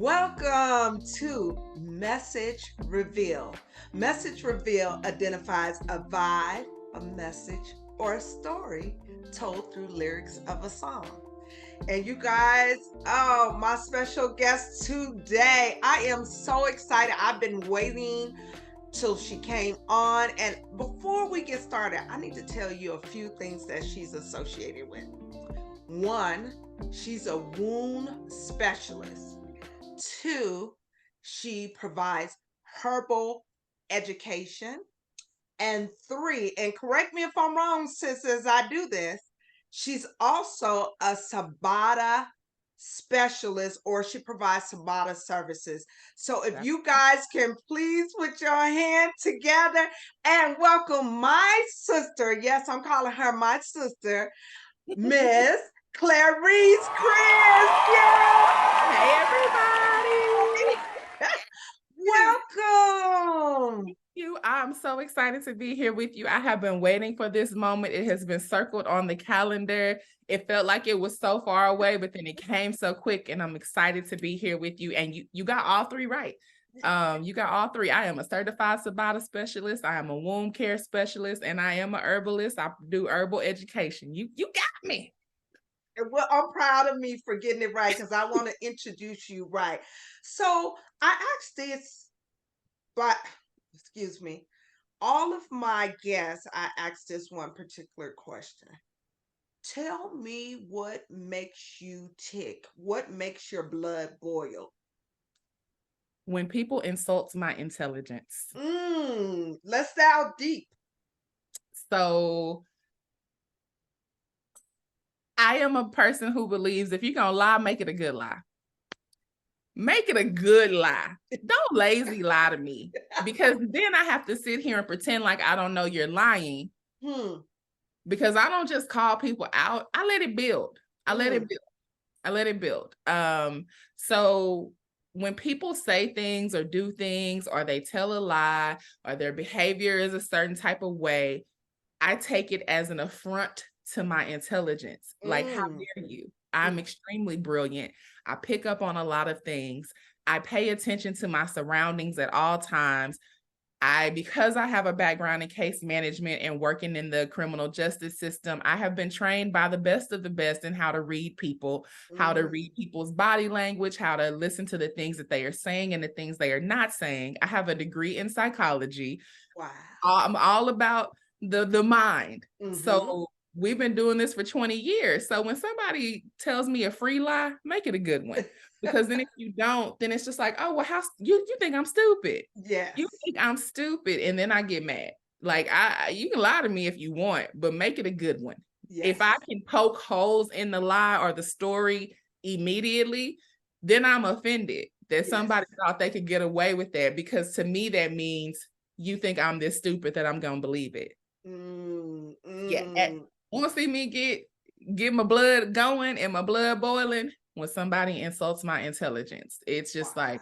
Welcome to Message Reveal. Message Reveal identifies a vibe, a message, or a story told through lyrics of a song. And you guys, oh, my special guest today. I am so excited. I've been waiting till she came on. And before we get started, I need to tell you a few things that she's associated with. One, she's a wound specialist. Two, she provides herbal education. And three, and correct me if I'm wrong, sis, as I do this, she's also a Sabata specialist, or she provides Sabata services. So if That- you guys can please put your hand together and welcome my sister. Yes, I'm calling her my sister, Miss Clarice Criss. Hey, everybody. Welcome. I'm so excited to be here with you. I have been waiting for this moment. It has been circled on the calendar. It felt like it was so far away, but then it came so quick, and I'm excited to be here with you. And you got all three right. You got all three. I am a certified Sabata specialist. I am a wound care specialist, and I am a herbalist. I do herbal education. You got me. Well, I'm proud of me for getting it right because I want to introduce you right. So I asked this, but excuse me, all of my guests, I asked this one particular question. Tell me what makes you tick. What makes your blood boil? When people insult my intelligence. Let's dive deep. So I am a person who believes if you're going to lie, make it a good lie. Make it a good lie. Don't lazy lie to me, because then I have to sit here and pretend like I don't know you're lying, Hmm. because I don't just call people out. I let it build. I let it build. I let it build. So when people say things or do things, or they tell a lie, or their behavior is a certain type of way, I take it as an affront to my intelligence. Like, how Mm. dare you? I'm extremely brilliant. I pick up on a lot of things. I pay attention to my surroundings at all times. Because I have a background in case management and working in the criminal justice system, I have been trained by the best of the best in how to read people, how to read people's body language, how to listen to the things that they are saying and the things they are not saying. I have a degree in psychology. Wow. I'm all about the mind. Mm-hmm. So we've been doing this for 20 years. So when somebody tells me a free lie, make it a good one. Because then if you don't, then it's just like, oh, well, how you think I'm stupid? Yes. You think I'm stupid, and then I get mad. Like, you can lie to me if you want, but make it a good one. Yes. If I can poke holes in the lie or the story immediately, then I'm offended that somebody thought they could get away with that, because to me that means you think I'm this stupid that I'm gonna believe it. Yeah, want to see me get my blood going and my blood boiling when somebody insults my intelligence. It's just like,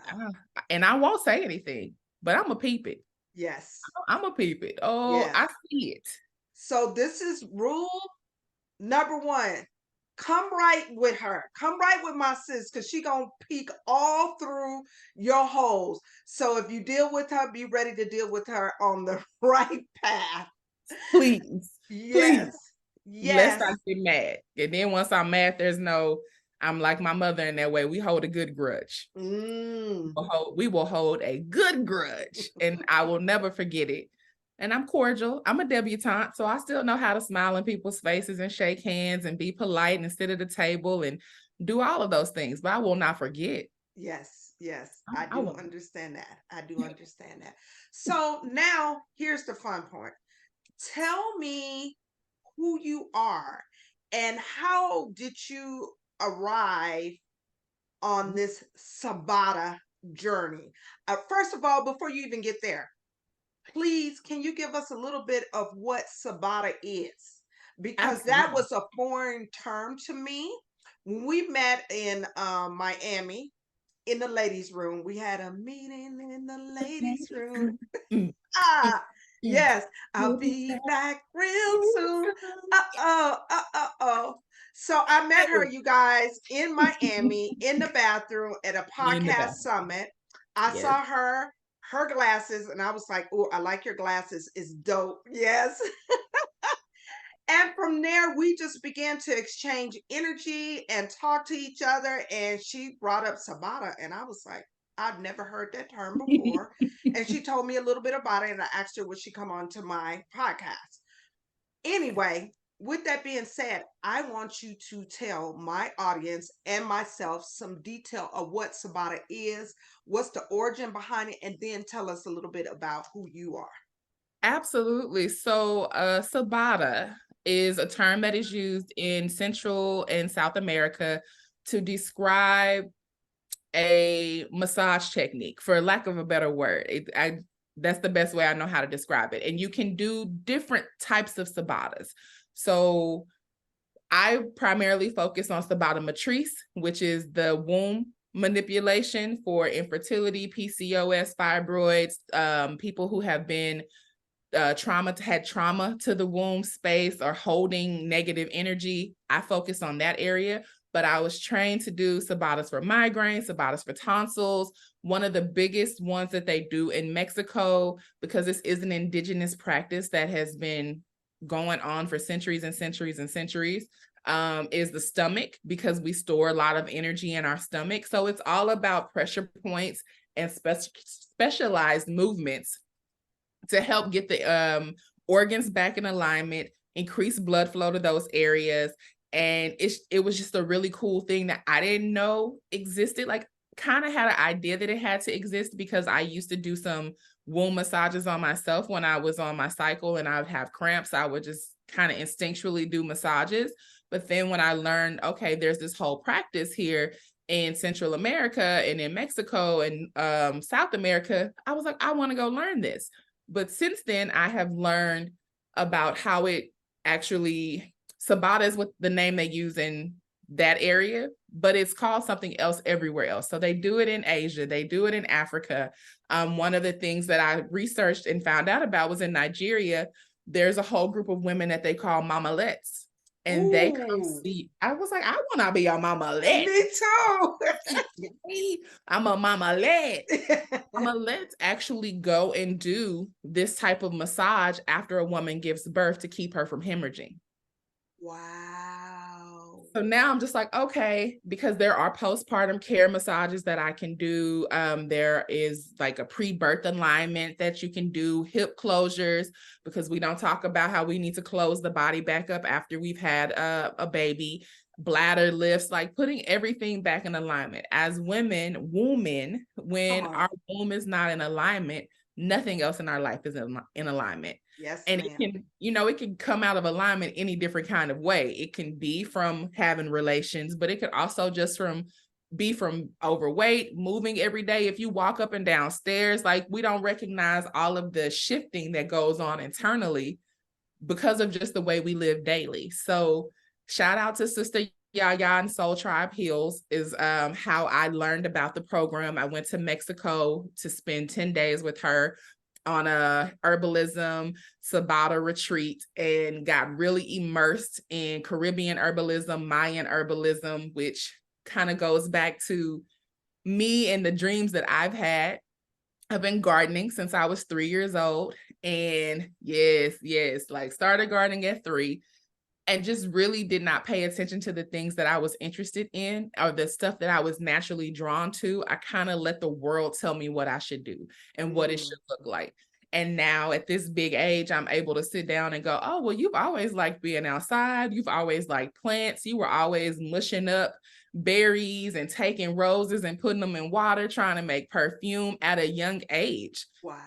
and I won't say anything, but I'm gonna peep it. Yes. I'm gonna peep it. Oh, Yes. I see it. So this is rule number one. Come right with her. Come right with my sis, because she gonna peek all through your holes. So if you deal with her, be ready to deal with her on the right path. Please, Yes. please, lest Yes. I get mad. And then once I'm mad, I'm like my mother in that way. We hold a good grudge. We will hold a good grudge, and I will never forget it. And I'm cordial. I'm a debutante, so I still know how to smile in people's faces and shake hands and be polite and sit at a table and do all of those things. But I will not forget. Yes. Yes. I, I I do will. understand that. I do understand that. So now here's the fun part. Tell me who you are and how did you arrive on this Sabata journey. First of all, before you even get there, please, can you give us a little bit of what Sabata is? Because that Absolutely. was a foreign term to me. When we met in Miami in the ladies' room, we had a meeting in the ladies' room. Ah, yes, I'll be back real soon. Uh oh. So I met her, you guys, in Miami, in the bathroom at a In the podcast back. summit. I Yes. saw her glasses, and I was like, "Oh, I like your glasses. It's dope." Yes. And from there, we just began to exchange energy and talk to each other. And she brought up Sabata, and I was like, I've never heard that term before. And she told me a little bit about it, and I asked her, would she come on to my podcast? Anyway, with that being said, I want you to tell my audience and myself some detail of what Sabata is, what's the origin behind it, and then tell us a little bit about who you are. Absolutely. So, Sabata is a term that is used in Central and South America to describe a massage technique, for lack of a better word. That's the best way I know how to describe it. And you can do different types of Sabatas. So I primarily focus on Sabata matrice, which is the womb manipulation for infertility, PCOS, fibroids, people who have been had trauma to the womb space or holding negative energy. I focus on that area, but I was trained to do Sabatas for migraines, Sabatas for tonsils. One of the biggest ones that they do in Mexico, because this is an indigenous practice that has been going on for centuries and centuries and centuries, is the stomach, because we store a lot of energy in our stomach. So it's all about pressure points and specialized movements to help get the organs back in alignment, increase blood flow to those areas. And it was just a really cool thing that I didn't know existed. Like, kind of had an idea that it had to exist because I used to do some womb massages on myself when I was on my cycle and I would have cramps. I would just kind of instinctually do massages. But then when I learned, okay, there's this whole practice here in Central America and in Mexico and South America, I was like, I want to go learn this. But since then, I have learned about how it actually, Sabata is what the name they use in that area, but it's called something else everywhere else. So they do it in Asia, they do it in Africa. One of the things that I researched and found out about was in Nigeria, there's a whole group of women that they call mamalettes. And they come Ooh, see. I was like, I want to be a mamalette. me too. I'm a mamalette. Let's actually go and do this type of massage after a woman gives birth to keep her from hemorrhaging. Wow. So now I'm just like, okay, because there are postpartum care massages that I can do. There is like a pre-birth alignment that you can do, hip closures, because we don't talk about how we need to close the body back up after we've had a baby, bladder lifts, like putting everything back in alignment. As women, when our womb is not in alignment, nothing else in our life is in alignment. Yes, And ma'am. it can come out of alignment any different kind of way. It can be from having relations, but it could also just be from overweight, moving every day. If you walk up and down stairs, like, we don't recognize all of the shifting that goes on internally because of just the way we live daily. So shout out to Sister Yaya and Soul Tribe Heals is how I learned about the program. I went to Mexico to spend 10 days with her on a herbalism Sabata retreat and got really immersed in Caribbean herbalism, Mayan herbalism, which kind of goes back to me and the dreams that I've had. I've been gardening since I was 3 years old. And yes, like started gardening at 3 and just really did not pay attention to the things that I was interested in or the stuff that I was naturally drawn to. I kind of let the world tell me what I should do and what it should look like. And now at this big age, I'm able to sit down and go, oh, well, you've always liked being outside. You've always liked plants. You were always mushing up berries and taking roses and putting them in water, trying to make perfume at a young age. Wow.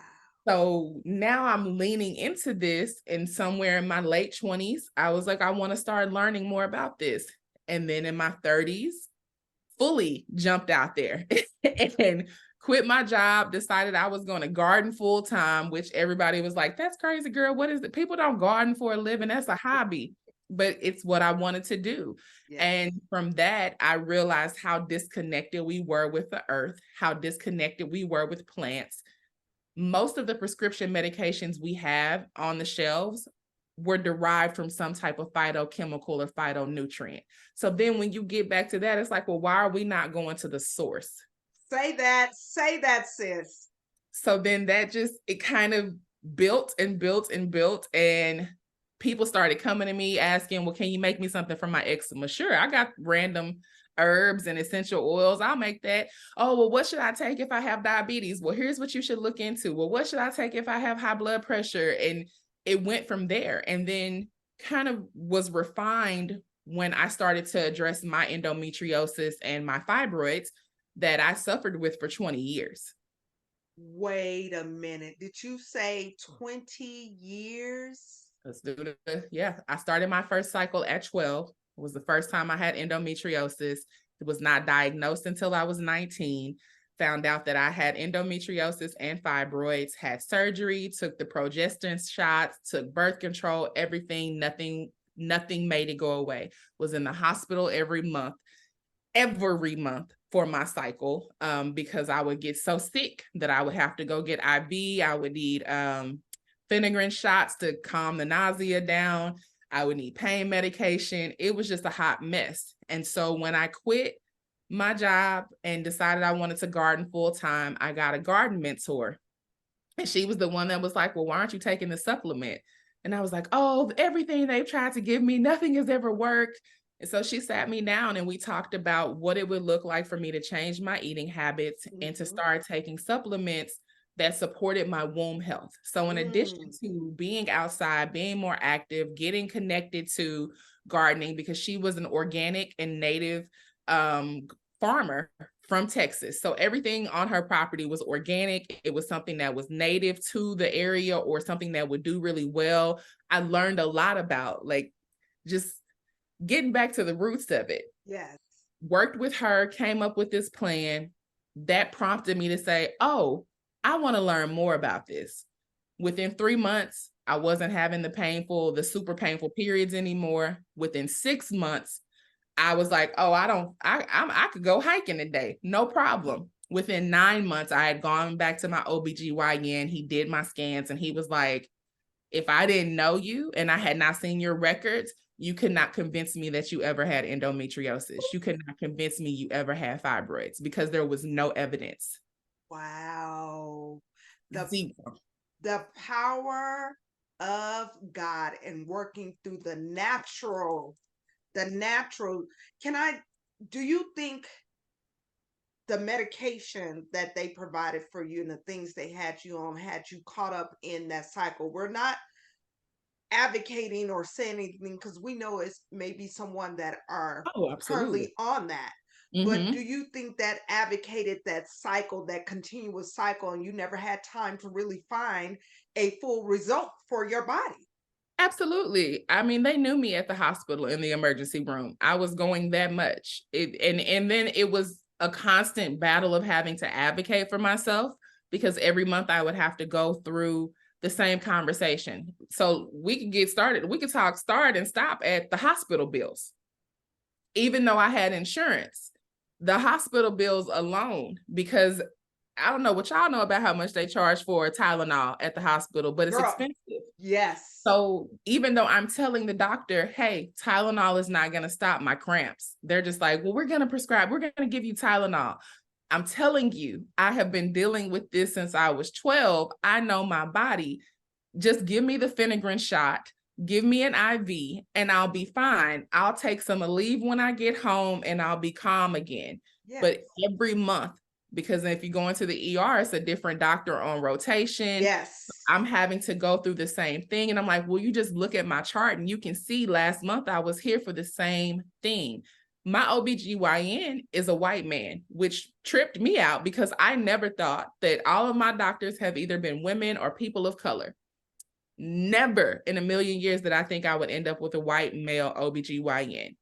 So now I'm leaning into this, and somewhere in my late 20s, I was like, I want to start learning more about this. And then in my 30s, fully jumped out there and quit my job, decided I was going to garden full time, which everybody was like, that's crazy, girl. What is it? People don't garden for a living. That's a hobby. But it's what I wanted to do. Yes. And from that, I realized how disconnected we were with the earth, how disconnected we were with plants. Most of the prescription medications we have on the shelves were derived from some type of phytochemical or phytonutrient. So then when you get back to that, it's like, well, why are we not going to the source? Say that, sis. So then that just, it kind of built and built and built. And people started coming to me asking, well, can you make me something for my eczema? Sure, I got random herbs and essential oils. I'll make that. Oh, well, what should I take if I have diabetes? Well, here's what you should look into. Well, what should I take if I have high blood pressure? And it went from there. And then kind of was refined when I started to address my endometriosis and my fibroids that I suffered with for 20 years. Wait a minute. Did you say 20 years? Let's do it. Yeah, I started my first cycle at 12. It was the first time I had endometriosis. It was not diagnosed until I was 19. Found out that I had endometriosis and fibroids, had surgery, took the progestin shots, took birth control, everything, nothing made it go away. Was in the hospital every month for my cycle, because I would get so sick that I would have to go get IV. I would need Phenergan shots to calm the nausea down. I would need pain medication. It was just a hot mess. And so when I quit my job and decided I wanted to garden full time, I got a garden mentor. And she was the one that was like, well, why aren't you taking the supplement? And I was like, oh, everything they've tried to give me, nothing has ever worked. And so she sat me down and we talked about what it would look like for me to change my eating habits and to start taking supplements that supported my womb health. So in addition to being outside, being more active, getting connected to gardening, because she was an organic and native farmer from Texas. So everything on her property was organic. It was something that was native to the area or something that would do really well. I learned a lot about like just getting back to the roots of it. Yes. Worked with her, came up with this plan that prompted me to say, oh, I want to learn more about this. Within 3 months, I wasn't having the super painful periods anymore. Within 6 months, I was like, oh, I could go hiking today. No problem. Within 9 months, I had gone back to my OBGYN. He did my scans and he was like, if I didn't know you and I had not seen your records, you could not convince me that you ever had endometriosis. You could not convince me you ever had fibroids because there was no evidence. Wow. The power of God and working through the natural. Do you think the medication that they provided for you and the things they had you on had you caught up in that cycle? We're not advocating or saying anything because we know it's maybe someone that are currently on that. But do you think that advocated that cycle, that continuous cycle, and you never had time to really find a full result for your body? Absolutely. I mean, they knew me at the hospital in the emergency room. I was going that much. And then it was a constant battle of having to advocate for myself because every month I would have to go through the same conversation. So we could get started. We could start and stop at the hospital bills. Even though I had insurance, the hospital bills alone, because I don't know what y'all know about how much they charge for Tylenol at the hospital, but it's expensive. Yes. So even though I'm telling the doctor, hey, Tylenol is not going to stop my cramps, they're just like, well, we're going to give you Tylenol. I'm telling you, I have been dealing with this since I was 12. I know my body. Just give me the Phenergan shot. Give me an IV and I'll be fine. I'll take some leave when I get home and I'll be calm again. Yes. But every month, because if you go into the ER, it's a different doctor on rotation. Yes. I'm having to go through the same thing. And I'm like, well, you just look at my chart and you can see last month I was here for the same thing. My OBGYN is a white man, which tripped me out because I never thought that all of my doctors have either been women or people of color. Never in a million years did I think I would end up with a white male OBGYN.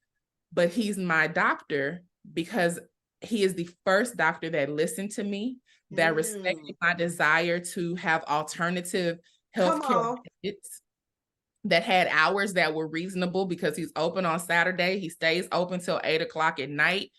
But he's my doctor because he is the first doctor that listened to me, that respected my desire to have alternative healthcare benefits, that had hours that were reasonable because he's open on Saturday. He stays open till 8:00 at night.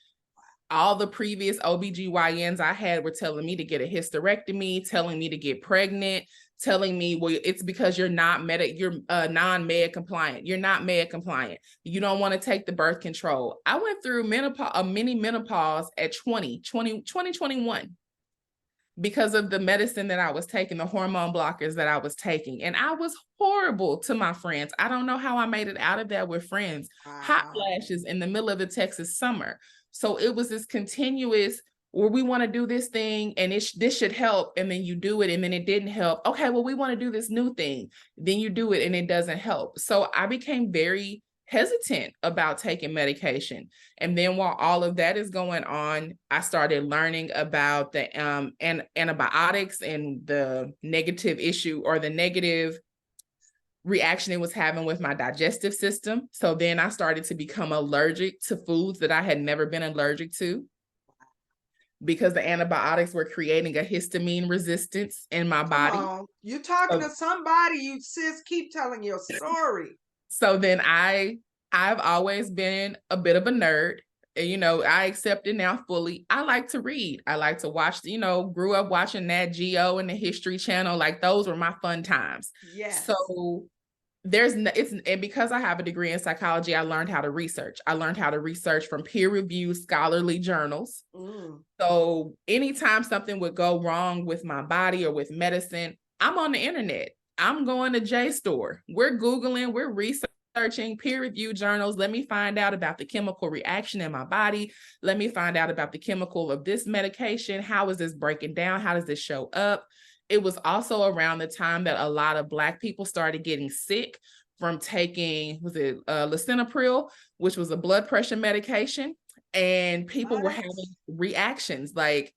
All the previous OBGYNs I had were telling me to get a hysterectomy, telling me to get pregnant, telling me, well, it's because you're non-med compliant. You're not med compliant. You don't want to take the birth control. I went through a mini menopause at 2021 because of the medicine that I was taking, the hormone blockers that I was taking. And I was horrible to my friends. I don't know how I made it out of that with friends. Hot Wow. flashes in the middle of the Texas summer. So it was this continuous, where we want to do this thing and this should help, and then you do it and then it didn't help. Okay, well, we want to do this new thing. Then you do it and it doesn't help. So I became very hesitant about taking medication. And then while all of that is going on, I started learning about the antibiotics and the negative issue, or the negative reaction it was having with my digestive system. So then I started to become allergic to foods that I had never been allergic to, because the antibiotics were creating a histamine resistance in my Come body. on. You talking So, to somebody, you sis, keep telling your story. so then I've always been a bit of a nerd. You know, I accept it now fully. I like to read. I like to watch, grew up watching Nat Geo and the History Channel. Like, those were my fun times. Yes. So and because I have a degree in psychology, I learned how to research. I learned how to research from peer-reviewed scholarly journals. So anytime something would go wrong with my body or with medicine, I'm on the internet. I'm going to JSTOR. We're Googling, we're researching peer-reviewed journals. Let me find out about the chemical reaction in my body. Let me find out about the chemical of this medication. How is this breaking down? How does this show up? It was also around the time that a lot of Black people started getting sick from taking, lisinopril, which was a blood pressure medication. And people were having reactions. Like,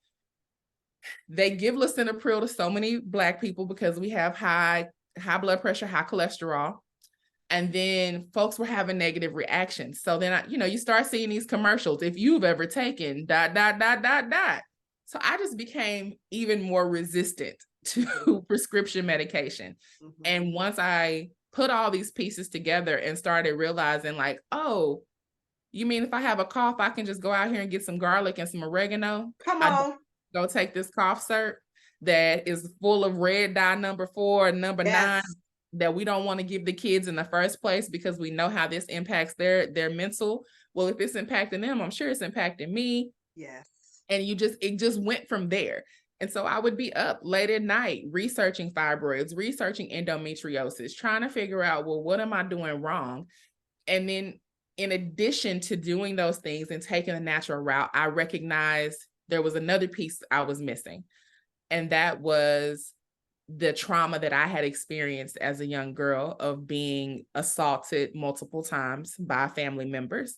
they give lisinopril to so many Black people because we have high blood pressure, high cholesterol. And then folks were having negative reactions. So then, you start seeing these commercials. If you've ever taken ... So I just became even more resistant to prescription medication. And once I put all these pieces together and started realizing, like, oh, you mean if I have a cough, I can just go out here and get some garlic and some oregano? Come on. Go take this cough syrup that is full of red dye number 4 and number 9 that we don't want to give the kids in the first place, because we know how this impacts their mental. Well, if it's impacting them, I'm sure it's impacting me. Yes. And it just went from there. And so I would be up late at night researching fibroids, researching endometriosis, trying to figure out, well, what am I doing wrong? And then, in addition to doing those things and taking a natural route, I recognized there was another piece I was missing. And that was the trauma that I had experienced as a young girl of being assaulted multiple times by family members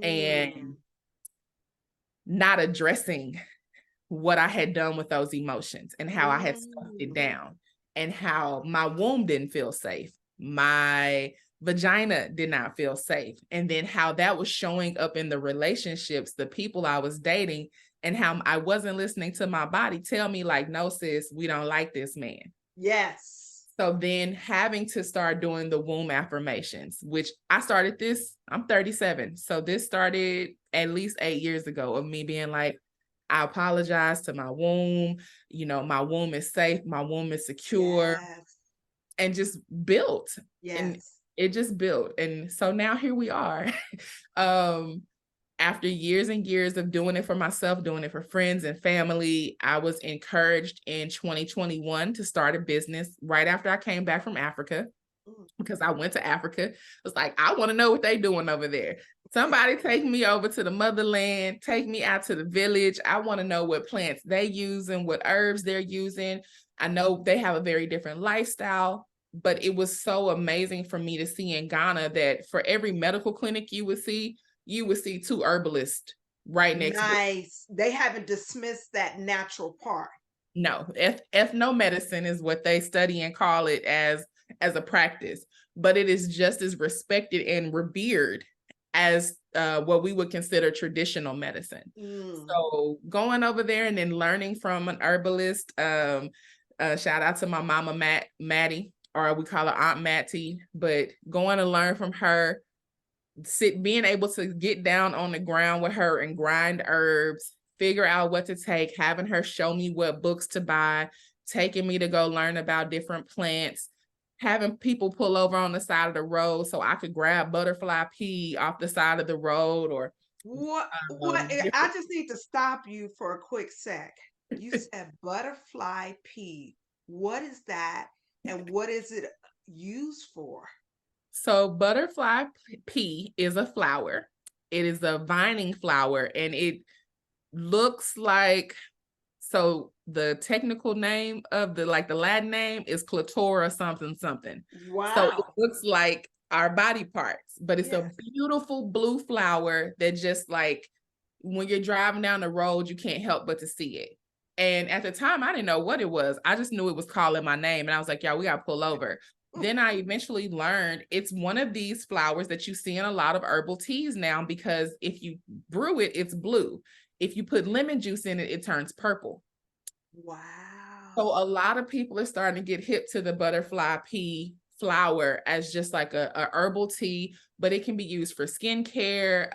and not addressing what I had done with those emotions and how I had stuffed it down, and how my womb didn't feel safe. My vagina did not feel safe. And then how that was showing up in the relationships, the people I was dating, and how I wasn't listening to my body tell me, like, no, sis, we don't like this man. Yes. So then having to start doing the womb affirmations, which I started this, I'm 37. So this started at least 8 years ago, of me being like, I apologize to my womb. My womb is safe. My womb is secure. Yes. And just built. Yes. And it just built. And so now here we are. After years and years of doing it for myself, doing it for friends and family, I was encouraged in 2021 to start a business right after I came back from Africa, because I went to Africa. I was like, I want to know what they're doing over there. Somebody take me over to the motherland, take me out to the village. I want to know what plants they use and what herbs they're using. I know they have a very different lifestyle, but it was so amazing for me to see in Ghana that for every medical clinic you would see 2 herbalists right next to it. Nice. They haven't dismissed that natural part. No, ethnomedicine is what they study and call it as a practice, but it is just as respected and revered as what we would consider traditional medicine. So going over there and then learning from an herbalist, shout out to my mama, Maddie, or we call her Aunt Mattie, but going to learn from her, being able to get down on the ground with her and grind herbs, figure out what to take, having her show me what books to buy, taking me to go learn about different plants, having people pull over on the side of the road so I could grab butterfly pea off the side of the road, or I different. just need to stop you for a quick sec. You said butterfly pea. What is that and what is it used for? So butterfly pea is a flower. It is a vining flower, and it looks like, so the technical name of the Latin name is clitora something something. So it Wow. looks like our body parts, but it's a Yes. beautiful blue flower that just like when you're driving down the road, you can't help but to see it. And at the time, I didn't know what it was. I just knew it was calling my name. And I was like, yeah, we got to pull over. Then I eventually learned it's one of these flowers that you see in a lot of herbal teas now, because if you brew it, it's blue. If you put lemon juice in it, it turns purple. So Wow. a lot of people are starting to get hip to the butterfly pea flower as just like a herbal tea, but it can be used for skincare.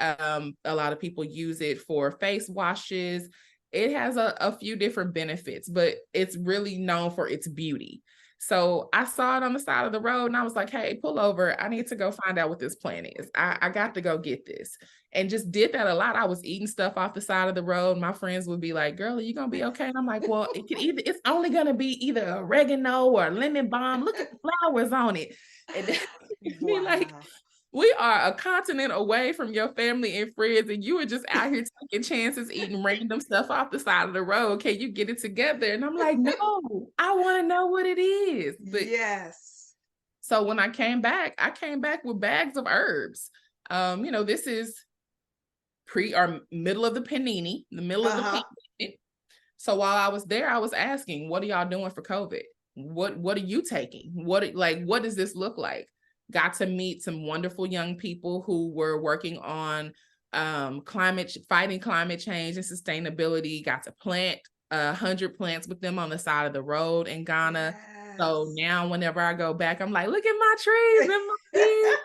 A lot of people use it for face washes. It has a few different benefits, but it's really known for its beauty. So I saw it on the side of the road and I was like, hey, pull over. I need to go find out what this plant is. I got to go get this. And just did that a lot. I was eating stuff off the side of the road. My friends would be like, girl, are you gonna be okay? And I'm like, well, it's only gonna be either oregano or lemon balm. Look at the flowers on it. And be like, Wow. we are a continent away from your family and friends, and you are just out here taking chances, eating random stuff off the side of the road. Can you get it together? And I'm like, no, I want to know what it is. But Yes. so when I came back with bags of herbs. This is pre or middle of the panini, the middle of the Uh-huh. pandemic. So while I was there, I was asking, what are y'all doing for COVID? What are you taking? What does this look like? Got to meet some wonderful young people who were working on fighting climate change and sustainability. Got to plant 100 plants with them on the side of the road in Ghana. So Yes. now whenever I go back, I'm like, look at my trees and my kids.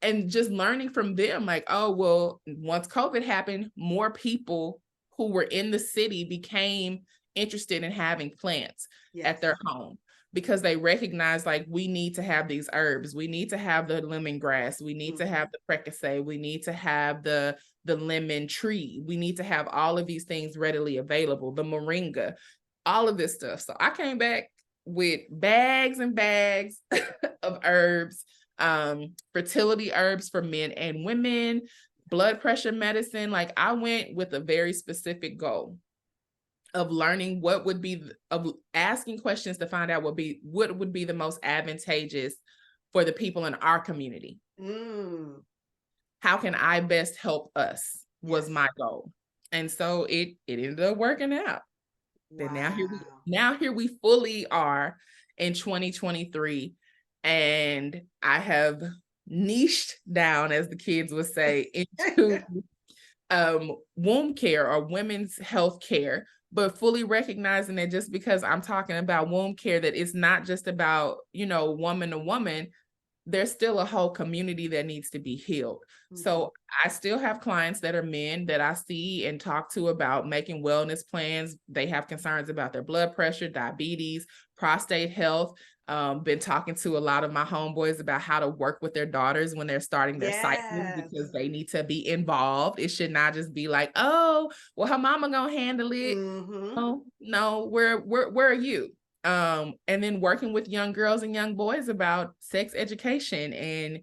And just learning from them, like, oh, well, once COVID happened, more people who were in the city became interested in having plants at Yes. their home, because they recognized, like, we need to have these herbs. We need to have the lemongrass. We need to have the precase. We need to have the lemon tree. We need to have all of these things readily available, the moringa, all of this stuff. So I came back with bags and bags of herbs, fertility herbs for men and women, blood pressure medicine. Like, I went with a very specific goal of learning of asking questions to find out what would be the most advantageous for the people in our community. Mm. How can I best help us was Yes. my goal. And so it ended up working out. But Wow. now here we fully are in 2023, and I have niched down, as the kids would say, into womb care or women's health care, but fully recognizing that just because I'm talking about womb care, that it's not just about, woman to woman. There's still a whole community that needs to be healed. So I still have clients that are men that I see and talk to about making wellness plans. They have concerns about their blood pressure, diabetes, prostate health. Been talking to a lot of my homeboys about how to work with their daughters when they're starting their cycles, Yes. because they need to be involved. It should not just be like, oh, well, her mama gonna handle it. No, where are you? And then working with young girls and young boys about sex education and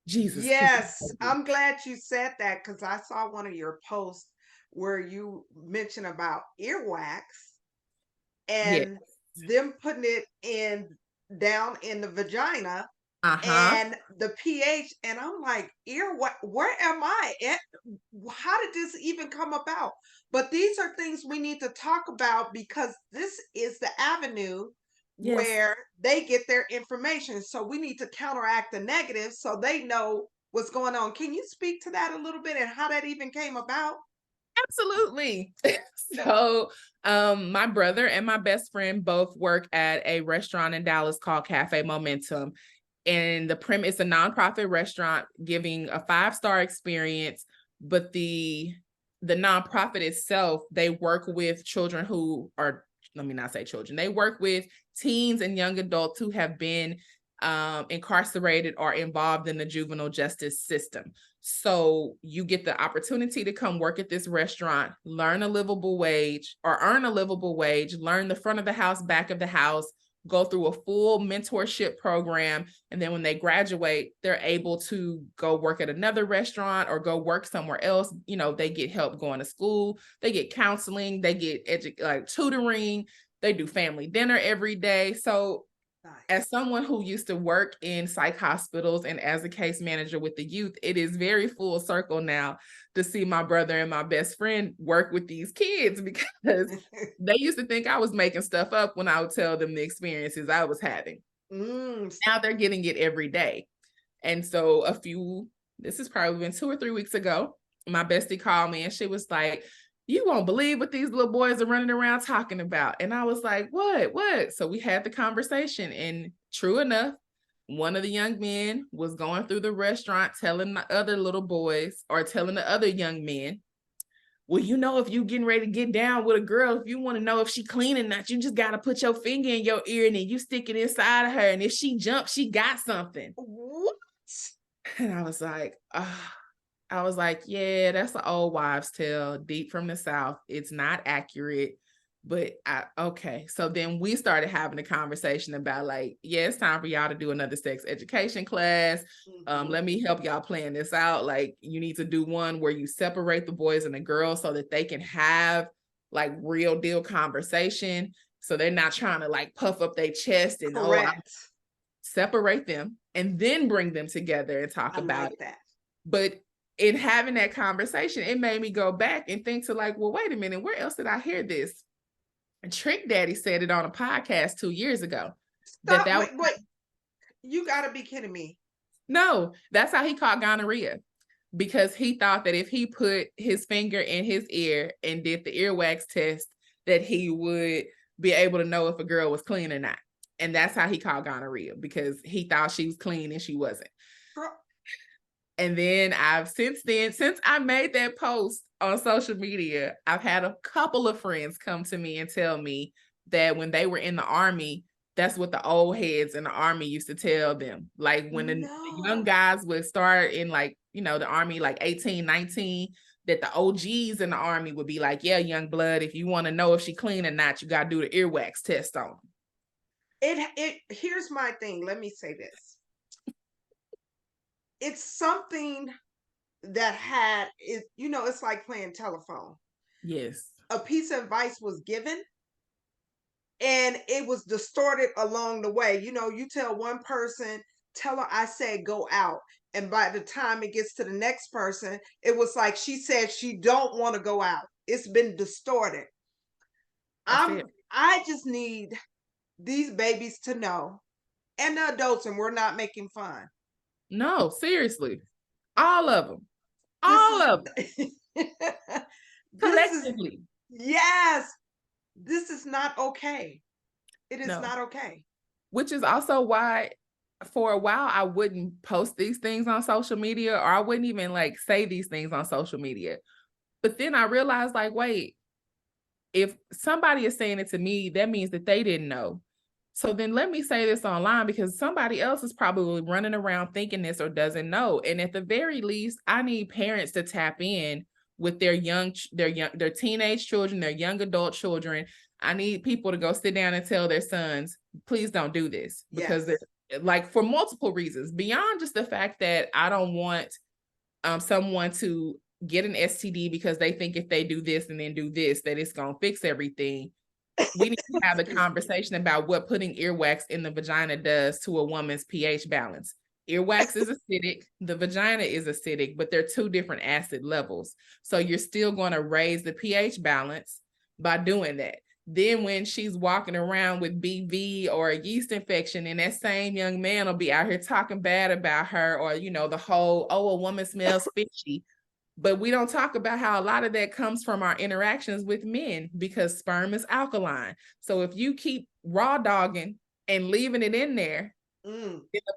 Jesus. Yes. I'm glad you said that because I saw one of your posts where you mentioned about earwax Yeah. and them putting it in down in the vagina Uh-huh. and the pH. And I'm like, where am I at? How did this even come about? But these are things we need to talk about because this is the avenue Yes. where they get their information. So we need to counteract the negative so they know what's going on. Can you speak to that a little bit and how that even came about? Absolutely. So my brother and my best friend both work at a restaurant in Dallas called Cafe Momentum. And it's a nonprofit restaurant giving a 5-star experience, but the nonprofit itself, they work with children who are let me not say children. They work with teens and young adults who have been incarcerated or involved in the juvenile justice system. So you get the opportunity to come work at this restaurant, learn a livable wage or earn a livable wage, learn the front of the house, back of the house, go through a full mentorship program. And then when they graduate, they're able to go work at another restaurant or go work somewhere else. You know, they get help going to school, they get counseling, they get like tutoring, they do family dinner every day. So as someone who used to work in psych hospitals and as a case manager with the youth, it is very full circle now to see my brother and my best friend work with these kids, because they used to think I was making stuff up when I would tell them the experiences I was having. Now they're getting it every day. And so this has probably been 2 or 3 weeks ago, my bestie called me and she was like, you won't believe what these little boys are running around talking about. And I was like, what? So we had the conversation, and true enough, one of the young men was going through the restaurant telling the other little boys, or telling the other young men, well, you know, if you getting ready to get down with a girl, if you want to know if she clean or not, you just got to put your finger in your ear and then you stick it inside of her. And if she jumps, she got something. What? And I was like, yeah, that's an old wives' tale, deep from the South. It's not accurate, but okay. So then we started having a conversation about like, yeah, it's time for y'all to do another sex education class. Let me help y'all plan this out. Like, you need to do one where you separate the boys and the girls so that they can have like real deal conversation. So they're not trying to like puff up their chest and separate them and then bring them together and talk about it. But in having that conversation, it made me go back and think to like, well, wait a minute, where else did I hear this? And Trick Daddy said it on a podcast 2 years ago. Wait, you gotta be kidding me. No, that's how he caught gonorrhea, because he thought that if he put his finger in his ear and did the earwax test, that he would be able to know if a girl was clean or not. And that's how he caught gonorrhea, because he thought she was clean and she wasn't. And then since I made that post on social media, I've had a couple of friends come to me and tell me that when they were in the Army, that's what the old heads in the Army used to tell them. Like when the young guys would start in like, you know, the Army, like 18, 19, that the OGs in the Army would be like, yeah, young blood, if you want to know if she clean or not, you got to do the earwax test on them. Here's my thing. Let me say this. It's something that it's like playing telephone. Yes. A piece of advice was given and it was distorted along the way. You know, you tell one person, tell her I said go out. And by the time it gets to the next person, it was like she said she don't want to go out. It's been distorted. I just need these babies to know, and the adults, and we're not making fun. No, seriously. All of them. All of them. Collectively. Yes. This is not okay. It is not okay. Which is also why for a while I wouldn't post these things on social media, or I wouldn't even like say these things on social media. But then I realized like, wait, if somebody is saying it to me, that means that they didn't know. So then let me say this online, because somebody else is probably running around thinking this or doesn't know. And at the very least, I need parents to tap in with their teenage children, their young adult children. I need people to go sit down and tell their sons, please don't do this, because like for multiple reasons, beyond just the fact that I don't want someone to get an STD because they think if they do this and then do this, that it's going to fix everything. We need to have a conversation about what putting earwax in the vagina does to a woman's pH balance. Earwax is acidic, the vagina is acidic, but they're two different acid levels. So you're still going to raise the pH balance by doing that. Then when she's walking around with BV or a yeast infection, and that same young man will be out here talking bad about her, or, you know, the whole, oh, a woman smells fishy. But we don't talk about how a lot of that comes from our interactions with men, because sperm is alkaline. So if you keep raw dogging and leaving it in there,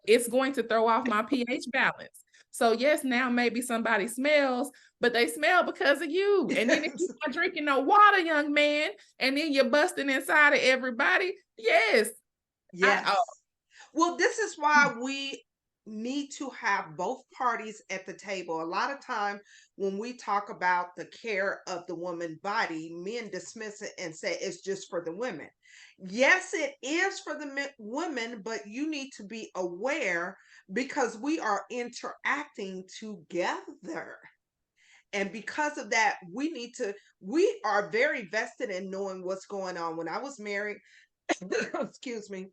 it's going to throw off my pH balance. So yes, now maybe somebody smells, but they smell because of you. And then if you're not drinking no water, young man, and then you're busting inside of everybody, yes. Yes. Well, this is why we need to have both parties at the table. A lot of time when we talk about the care of the woman body, men dismiss it and say it's just for the women. Yes, it is for the women, but you need to be aware because we are interacting together. And because of that, we are very vested in knowing what's going on. When I was married, excuse me,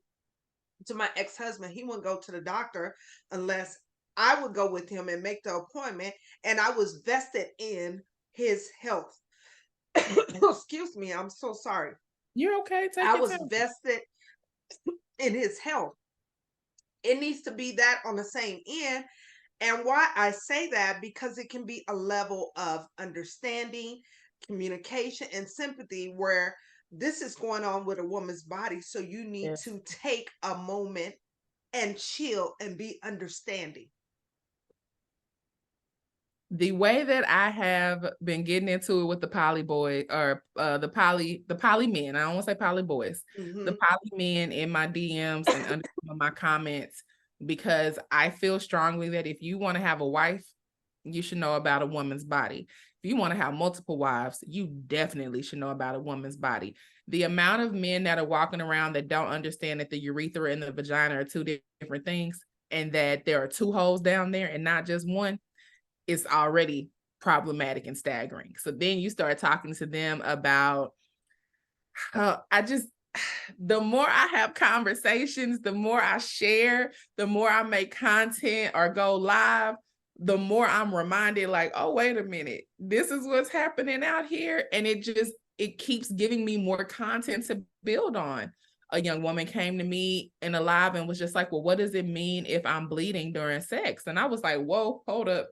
to my ex-husband, he wouldn't go to the doctor unless I would go with him and make the appointment, and I was vested in his health. Excuse me, I'm so sorry. You're okay. Take I your was time. vested in his health. It needs to be that on the same end. And why I say that, because it can be a level of understanding, communication, and sympathy where this is going on with a woman's body. So you need Yes. to take a moment and chill and be understanding. The way that I have been getting into it with the poly boy or the poly men, I don't want to say poly boys, the Hmm. poly men in my DMs and under some of my comments, because I feel strongly that if you want to have a wife, you should know about a woman's body. If you want to have multiple wives, you definitely should know about a woman's body. The amount of men that are walking around that don't understand that the urethra and the vagina are two different things, and that there are two holes down there and not just one, is already problematic and staggering. So then you start talking to them about, the more I have conversations, the more I share, the more I make content or go live, the more I'm reminded, like, oh, wait a minute, this is what's happening out here. And it keeps giving me more content to build on. A young woman came to me in a live and was just like, well, what does it mean if I'm bleeding during sex? And I was like, whoa, hold up.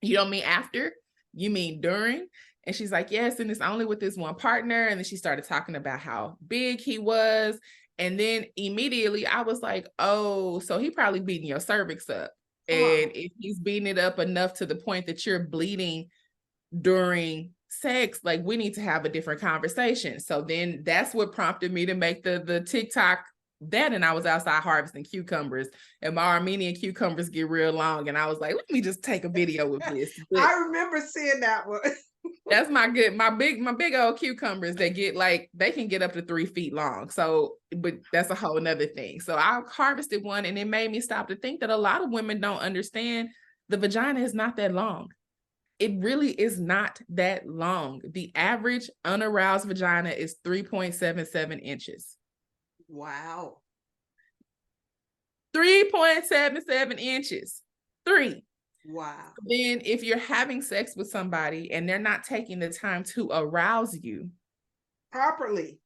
You don't mean after? You mean during? And she's like, yes, and it's only with this one partner. And then she started talking about how big he was. And then immediately I was like, oh, so he probably beating your cervix up. Come on. And if he's beating it up enough to the point that you're bleeding during sex, like, we need to have a different conversation. So then that's what prompted me to make the TikTok. That, and I was outside harvesting cucumbers, and my Armenian cucumbers get real long, and I was like, let me just take a video with this. But I remember seeing that one. that's my big old cucumbers that get, like, they can get up to 3 feet long. So, but that's a whole nother thing. So I harvested one, and it made me stop to think that a lot of women don't understand the vagina is not that long. It really is not that long. The average unaroused vagina is 3.77 inches. Wow. 3.77 inches. 3. Wow. Then if you're having sex with somebody and they're not taking the time to arouse you Properly.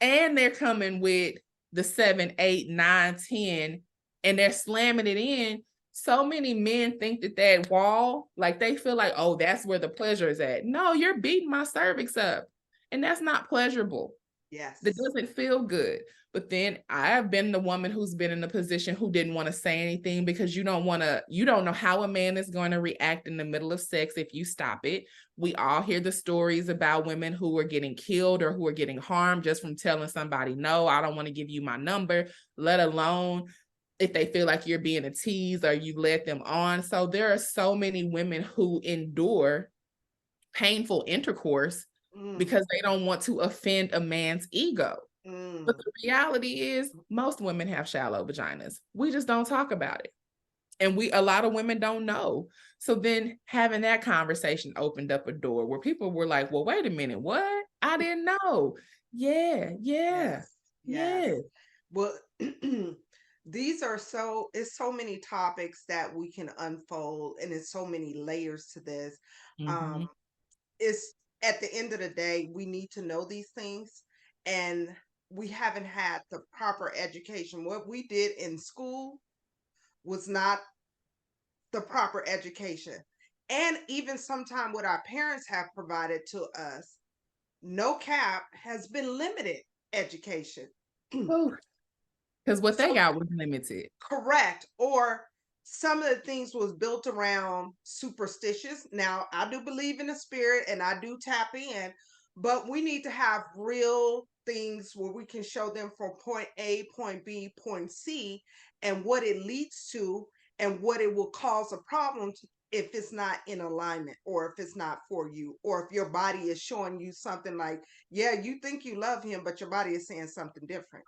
and they're coming with the 7, 8, 9, 10, and they're slamming it in, so many men think that wall, like, they feel like, oh, that's where the pleasure is at. No, you're beating my cervix up, and that's not pleasurable. Yes. That doesn't feel good. But then I have been the woman who's been in a position who didn't want to say anything, because you don't know how a man is going to react in the middle of sex if you stop it. We all hear the stories about women who are getting killed or who are getting harmed just from telling somebody, no, I don't want to give you my number, let alone if they feel like you're being a tease or you led them on. So there are so many women who endure painful intercourse because they don't want to offend a man's ego. But the reality is, most women have shallow vaginas. We just don't talk about it. And a lot of women don't know. So then having that conversation opened up a door where people were like, well, wait a minute, what? I didn't know. Yeah. Yes. Well, it's so many topics that we can unfold, and it's so many layers to this. Mm-hmm. Um, it's at the end of the day, we need to know these things, and we haven't had the proper education. What we did in school was not the proper education. And even sometime what our parents have provided to us, no cap, has been limited education. Because what they So got was limited. correct. Or some of the things was built around superstitious. Now, I do believe in the spirit and I do tap in, but we need to have real things where we can show them from point A, point B, point C, and what it leads to and what it will cause a problem if it's not in alignment, or if it's not for you, or if your body is showing you something like, yeah, you think you love him, but your body is saying something different.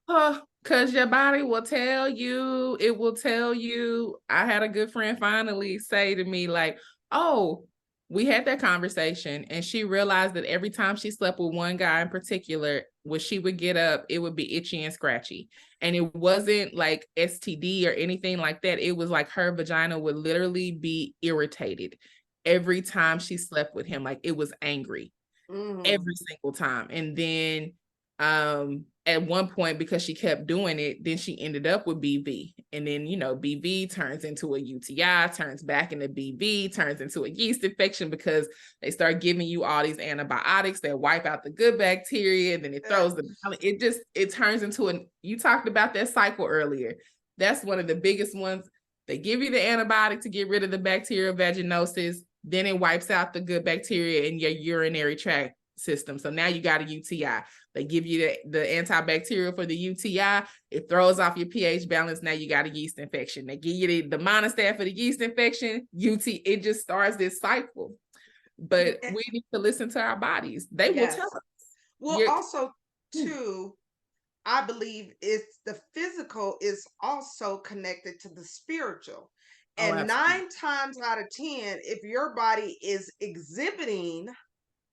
Because your body will tell you, it will tell you. I had a good friend finally say to me, like, oh, we had that conversation, and she realized that every time she slept with one guy in particular, when she would get up, it would be itchy and scratchy. And it wasn't like STD or anything like that. It was like her vagina would literally be irritated every time she slept with him. Like, it was angry every single time. And then at one point, because she kept doing it, then she ended up with BV. And then, BV turns into a UTI, turns back into BV, turns into a yeast infection, because they start giving you all these antibiotics that wipe out the good bacteria, and then it throws it turns into you talked about that cycle earlier. That's one of the biggest ones. They give you the antibiotic to get rid of the bacterial vaginosis, then it wipes out the good bacteria in your urinary tract system. So now you got a UTI. They give you the antibacterial for the UTI. It throws off your pH balance. Now you got a yeast infection. They give you the monostat for the yeast infection. It just starts this cycle. But we need to listen to our bodies. They will tell us. Well, also too, I believe it's the physical is also connected to the spiritual. And 9 times out of 10, if your body is exhibiting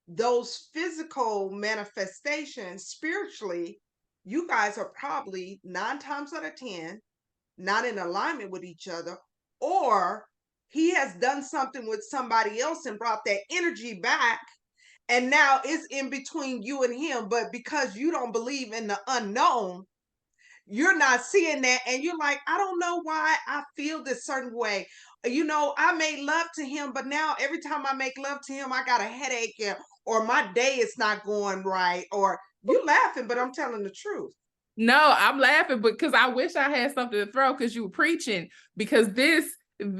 those physical manifestations spiritually, you guys are probably 9 times out of 10 not in alignment with each other, or he has done something with somebody else and brought that energy back, and now it's in between you and him. But because you don't believe in the unknown, you're not seeing that, and you're like, I don't know why I feel this certain way. I made love to him, but now every time I make love to him, I got a headache, or my day is not going right. Or you laughing, but I'm telling the truth. No, I'm laughing because I wish I had something to throw, because you were preaching, because this is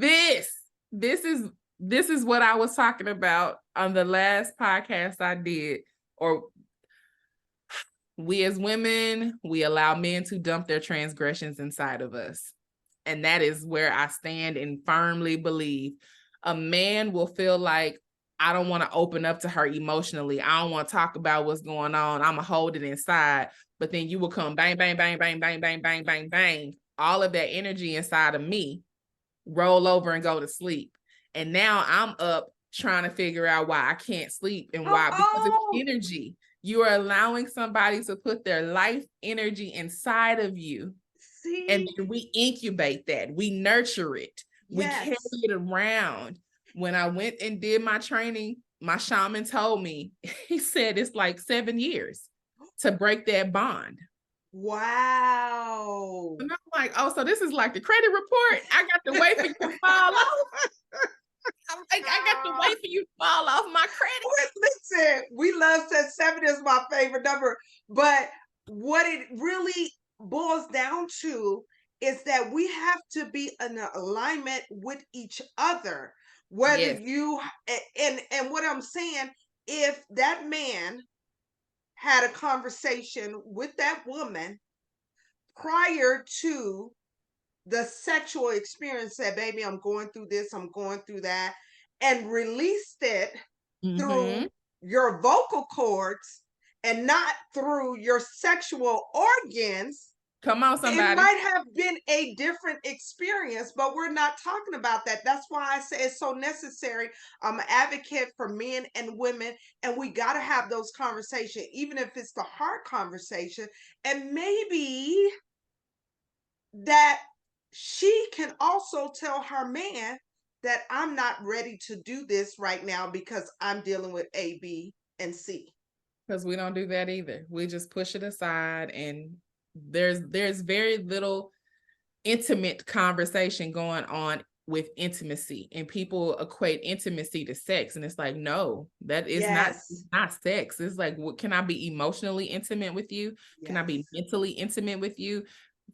what I was talking about on the last podcast I did. Or we as women, we allow men to dump their transgressions inside of us. And that is where I stand and firmly believe a man will feel like, I don't want to open up to her emotionally. I don't want to talk about what's going on. I'm going to hold it inside. But then you will come bang, bang, bang, bang, bang, bang, bang, bang, bang. All of that energy inside of me, roll over and go to sleep. And now I'm up trying to figure out why I can't sleep, and why, because it's energy. You are allowing somebody to put their life energy inside of you. See? And then we incubate that. We nurture it. We carry it around. When I went and did my training, my shaman told me, he said it's like 7 years to break that bond. Wow. And I'm like, oh, so this is like the credit report. I got to wait for you to fall off. I'm like, I got to wait for you to fall off my credit. Listen, we love that 7 is my favorite number. But what it really boils down to is that we have to be in alignment with each other. Whether you and what I'm saying, if that man had a conversation with that woman prior to the sexual experience, said, baby, I'm going through this, I'm going through that, and released it through your vocal cords and not through your sexual organs. Come on, somebody. It might have been a different experience, but we're not talking about that. That's why I say it's so necessary. I'm an advocate for men and women, and we got to have those conversations, even if it's the hard conversation. And maybe that she can also tell her man that I'm not ready to do this right now because I'm dealing with A, B, and C. Because we don't do that either. We just push it aside, and there's very little intimate conversation going on with intimacy, and people equate intimacy to sex, and it's like, no, that is not sex. It's like, what, can I be emotionally intimate with you? Can I be mentally intimate with you?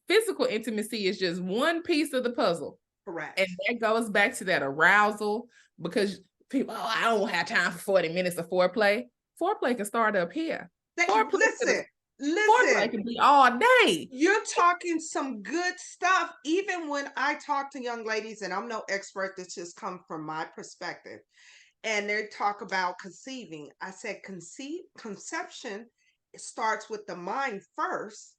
Physical intimacy is just one piece of the puzzle. And Correct. that goes back to that arousal, because people, oh, I don't have time for 40 minutes of foreplay. Foreplay can start up here. Foreplay Listen, foreplay listen. can be all day. You're talking some good stuff. Even when I talk to young ladies, and I'm no expert, this just comes from my perspective, and they talk about conceiving. I said conception starts with the mind first,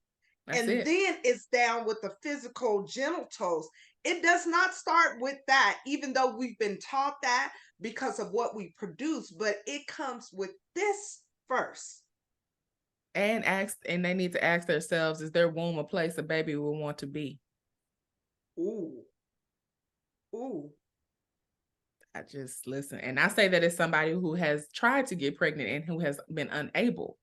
That's and it. then it's down with the physical genitals. It does not start with that, even though we've been taught that because of what we produce, but it comes with this first. And they need to ask themselves, is their womb a place a baby will want to be? Ooh, ooh. I just listen. And I say that as somebody who has tried to get pregnant and who has been unable.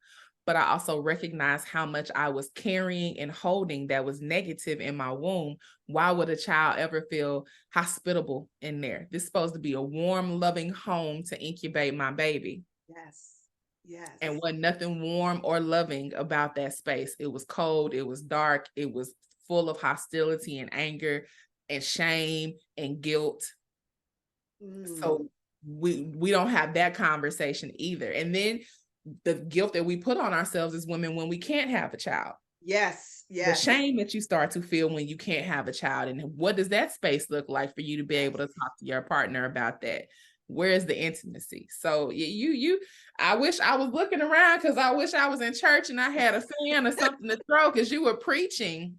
But I also recognize how much I was carrying and holding that was negative in my womb. Why would a child ever feel hospitable in there? This is supposed to be a warm, loving home to incubate my baby. Yes. Yes. And wasn't nothing warm or loving about that space. It was cold, it was dark, it was full of hostility and anger and shame and guilt. So Mm. we don't have that conversation either. And then the guilt that we put on ourselves as women when we can't have a child. Yes. The Yes. shame that you start to feel when you can't have a child, and what does that space look like for you to be able to talk to your partner about that? Where's the intimacy? So I wish I was looking around, because I wish I was in church and I had a fan or something to throw, because you're preaching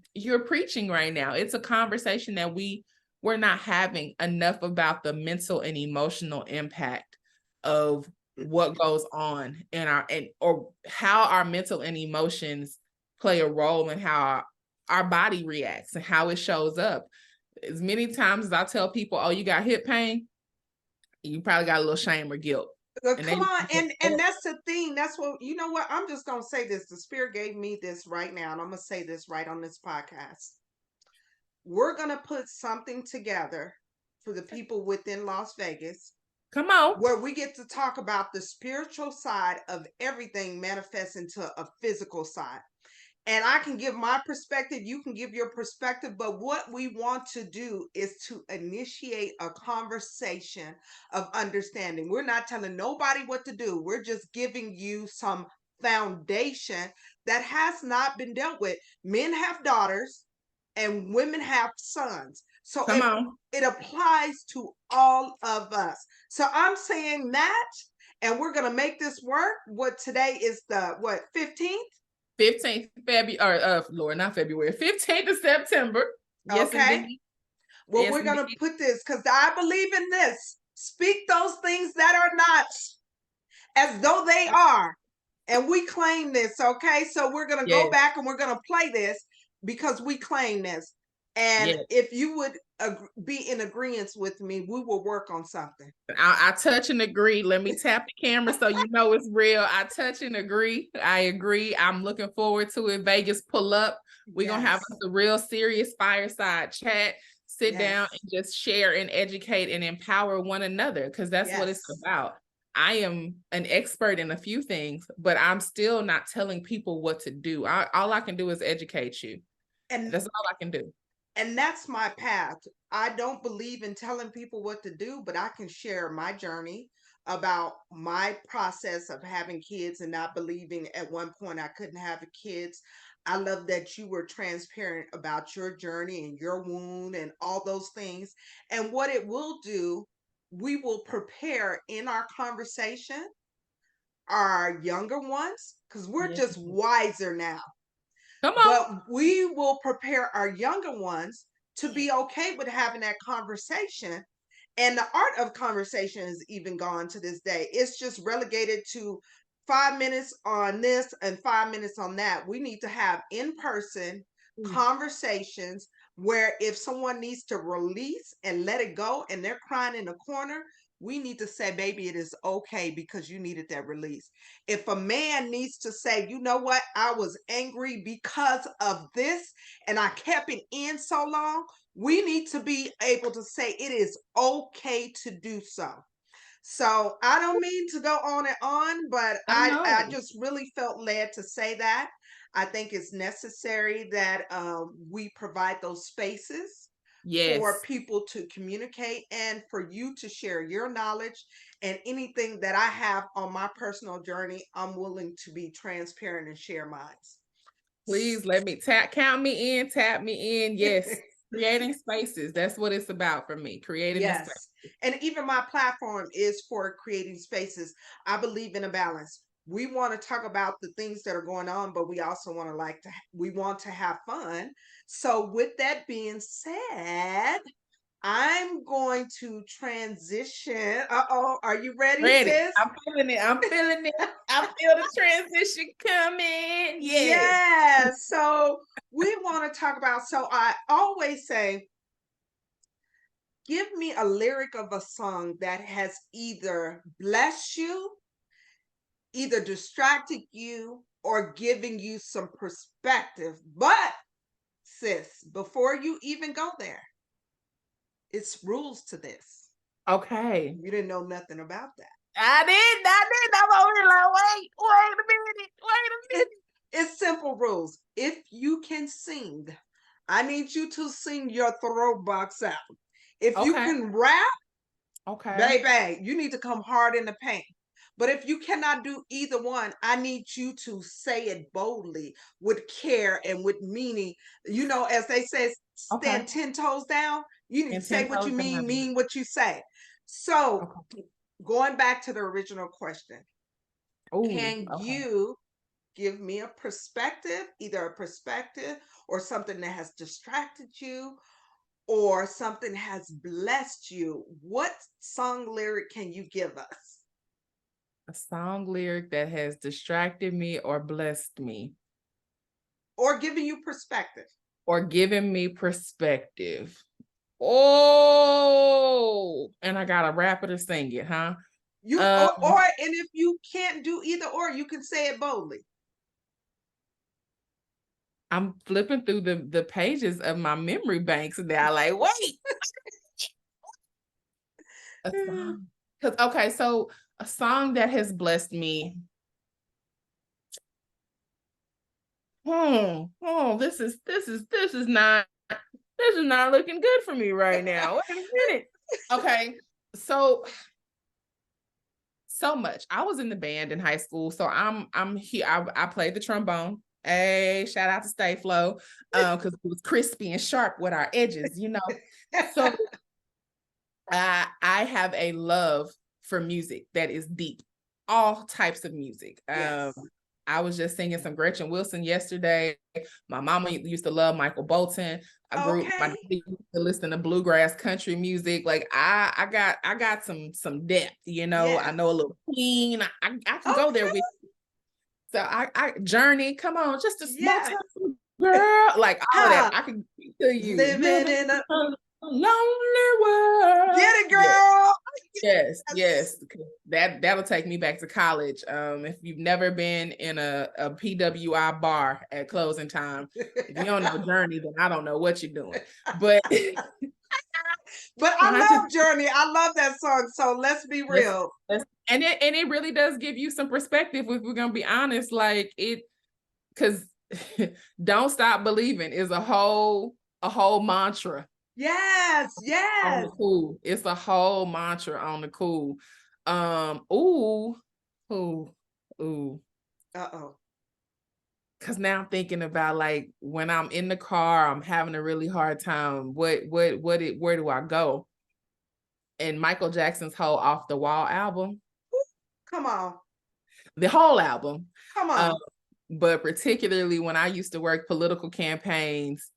right now. It's a conversation that we're not having enough about the mental and emotional impact of what goes on in or how our mental and emotions play a role in how our body reacts and how it shows up. As many times as I tell people, oh, you got hip pain, you probably got a little shame or guilt. And Come on, and that's the thing. That's what, you know what? I'm just gonna say this. The spirit gave me this right now, and I'm gonna say this right on this podcast. We're gonna put something together for the people within Las Vegas come on. where we get to talk about the spiritual side of everything manifests into a physical side. And I can give my perspective, you can give your perspective, but what we want to do is to initiate a conversation of understanding. We're not telling nobody what to do, we're just giving you some foundation that has not been dealt with. Men have daughters and women have sons. So Come on. it applies to all of us. So I'm saying that, and we're going to make this work. What today is the what, 15th? 15th February, or Lord, not February, 15th of September. Yes, Okay. indeed. Well, Yes, we're going to indeed. put this because I believe in this. Speak those things that are not as though they are. And we claim this. Okay. So we're going to go Yes, back and we're going to play this because we claim this. And yes. if you would be in agreement with me, we will work on something. I touch and agree. Let me tap the camera so you know it's real. I touch and agree. I agree. I'm looking forward to it. Vegas, pull up. We're going to have Yes. a real serious fireside chat. Sit down Yes. and just share and educate and empower one another, because that's what it's Yes. about. I am an expert in a few things, but I'm still not telling people what to do. All I can do is educate you. And That's all I can do. and that's my path. I don't believe in telling people what to do, but I can share my journey about my process of having kids and not believing at one point I couldn't have kids. I love that you were transparent about your journey and your wound and all those things. And what it will do, we will prepare in our conversation our younger ones because we're Yes. just wiser now, Come on. but we will prepare our younger ones to be okay with having that conversation. And the art of conversation is even gone to this day. It's just relegated to 5 minutes on this and 5 minutes on that. We need to have in person conversations where if someone needs to release and let it go and they're crying in a corner, we need to say, baby, it is okay because you needed that release. If a man needs to say, you know what, I was angry because of this and I kept it in so long, we need to be able to say it is okay to do so. So I don't mean to go on and on, but I I know. just really felt led to say that. I think it's necessary that we provide those spaces for Yes. people to communicate and for you to share your knowledge, and anything that I have on my personal journey, I'm willing to be transparent and share mine. Please let me tap me in. Yes. Creating spaces. That's what it's about for me. Creating the space. Yes. And even my platform is for creating spaces. I believe in a balance. We want to talk about the things that are going on, but we also want to we want to have fun. So with that being said, I'm going to transition. Uh-oh, are you ready, Ready. sis? I'm feeling it. I'm feeling it. I feel the transition coming. Yes. Yes. So we want to talk about, so I always say, give me a lyric of a song that has either blessed you, either distracted you, or giving you some perspective. But, sis, before you even go there, it's rules to this. Okay. You didn't know nothing about that. I did. I'm over here like, wait a minute. It's simple rules. If you can sing, I need you to sing your throat box out. If you Okay. can rap, Okay. baby, you need to come hard in the paint. But if you cannot do either one, I need you to say it boldly, with care and with meaning. You know, as they say, Okay. stand 10 toes down. You need to And say 10 what you toes down. mean what you say. So, Okay. going back to the original question, Oh, can okay. you give me a perspective, either a perspective or something that has distracted you or something has blessed you? What song lyric can you give us? A song lyric that has distracted me or blessed me Or giving you perspective? or given me perspective. Oh, and I gotta rap it or sing it, huh? You Um, and if you can't do either or, you can say it boldly. I'm flipping through the pages of my memory banks now. Like, wait, a song. Okay, so a song that has blessed me. This is not looking good for me right now. Wait a minute. Okay, so much. I was in the band in high school, so I'm here. I played the trombone. Hey, shout out to Stay Flow, because it was crispy and sharp with our edges, you know. So I have a love for music that is deep, all types of music. Yes. I was just singing some Gretchen Wilson yesterday. My mama used to love Michael Bolton. My Okay. dad used to listen to bluegrass country music. Like I got some depth, you know. I Yes. know a little Queen. I can go there Okay. with. So I Journey, come on, just a small Yes. town girl, like all of that. Ha. I can tell you, Living living in a, in a lonely world. get it, Yes. girl. Yes, Yes. yes. That'll take me back to college. If you've never been in a PWI bar at closing time, if you don't know Journey, then I don't know what you're doing. But But I trying to love Journey. I love that song. So let's be let's, real. and it really does give you some perspective if we're gonna be honest. Like it, because don't stop believing is a whole mantra. Yes. On Yes. the cool. It's a whole mantra on the cool. Ooh, ooh, ooh. Uh-oh. Cause now I'm thinking about like when I'm in the car, I'm having a really hard time. Where do I go? And Michael Jackson's whole Off the Wall album, Come on. the whole album. Come Um, on. but particularly when I used to work political campaigns,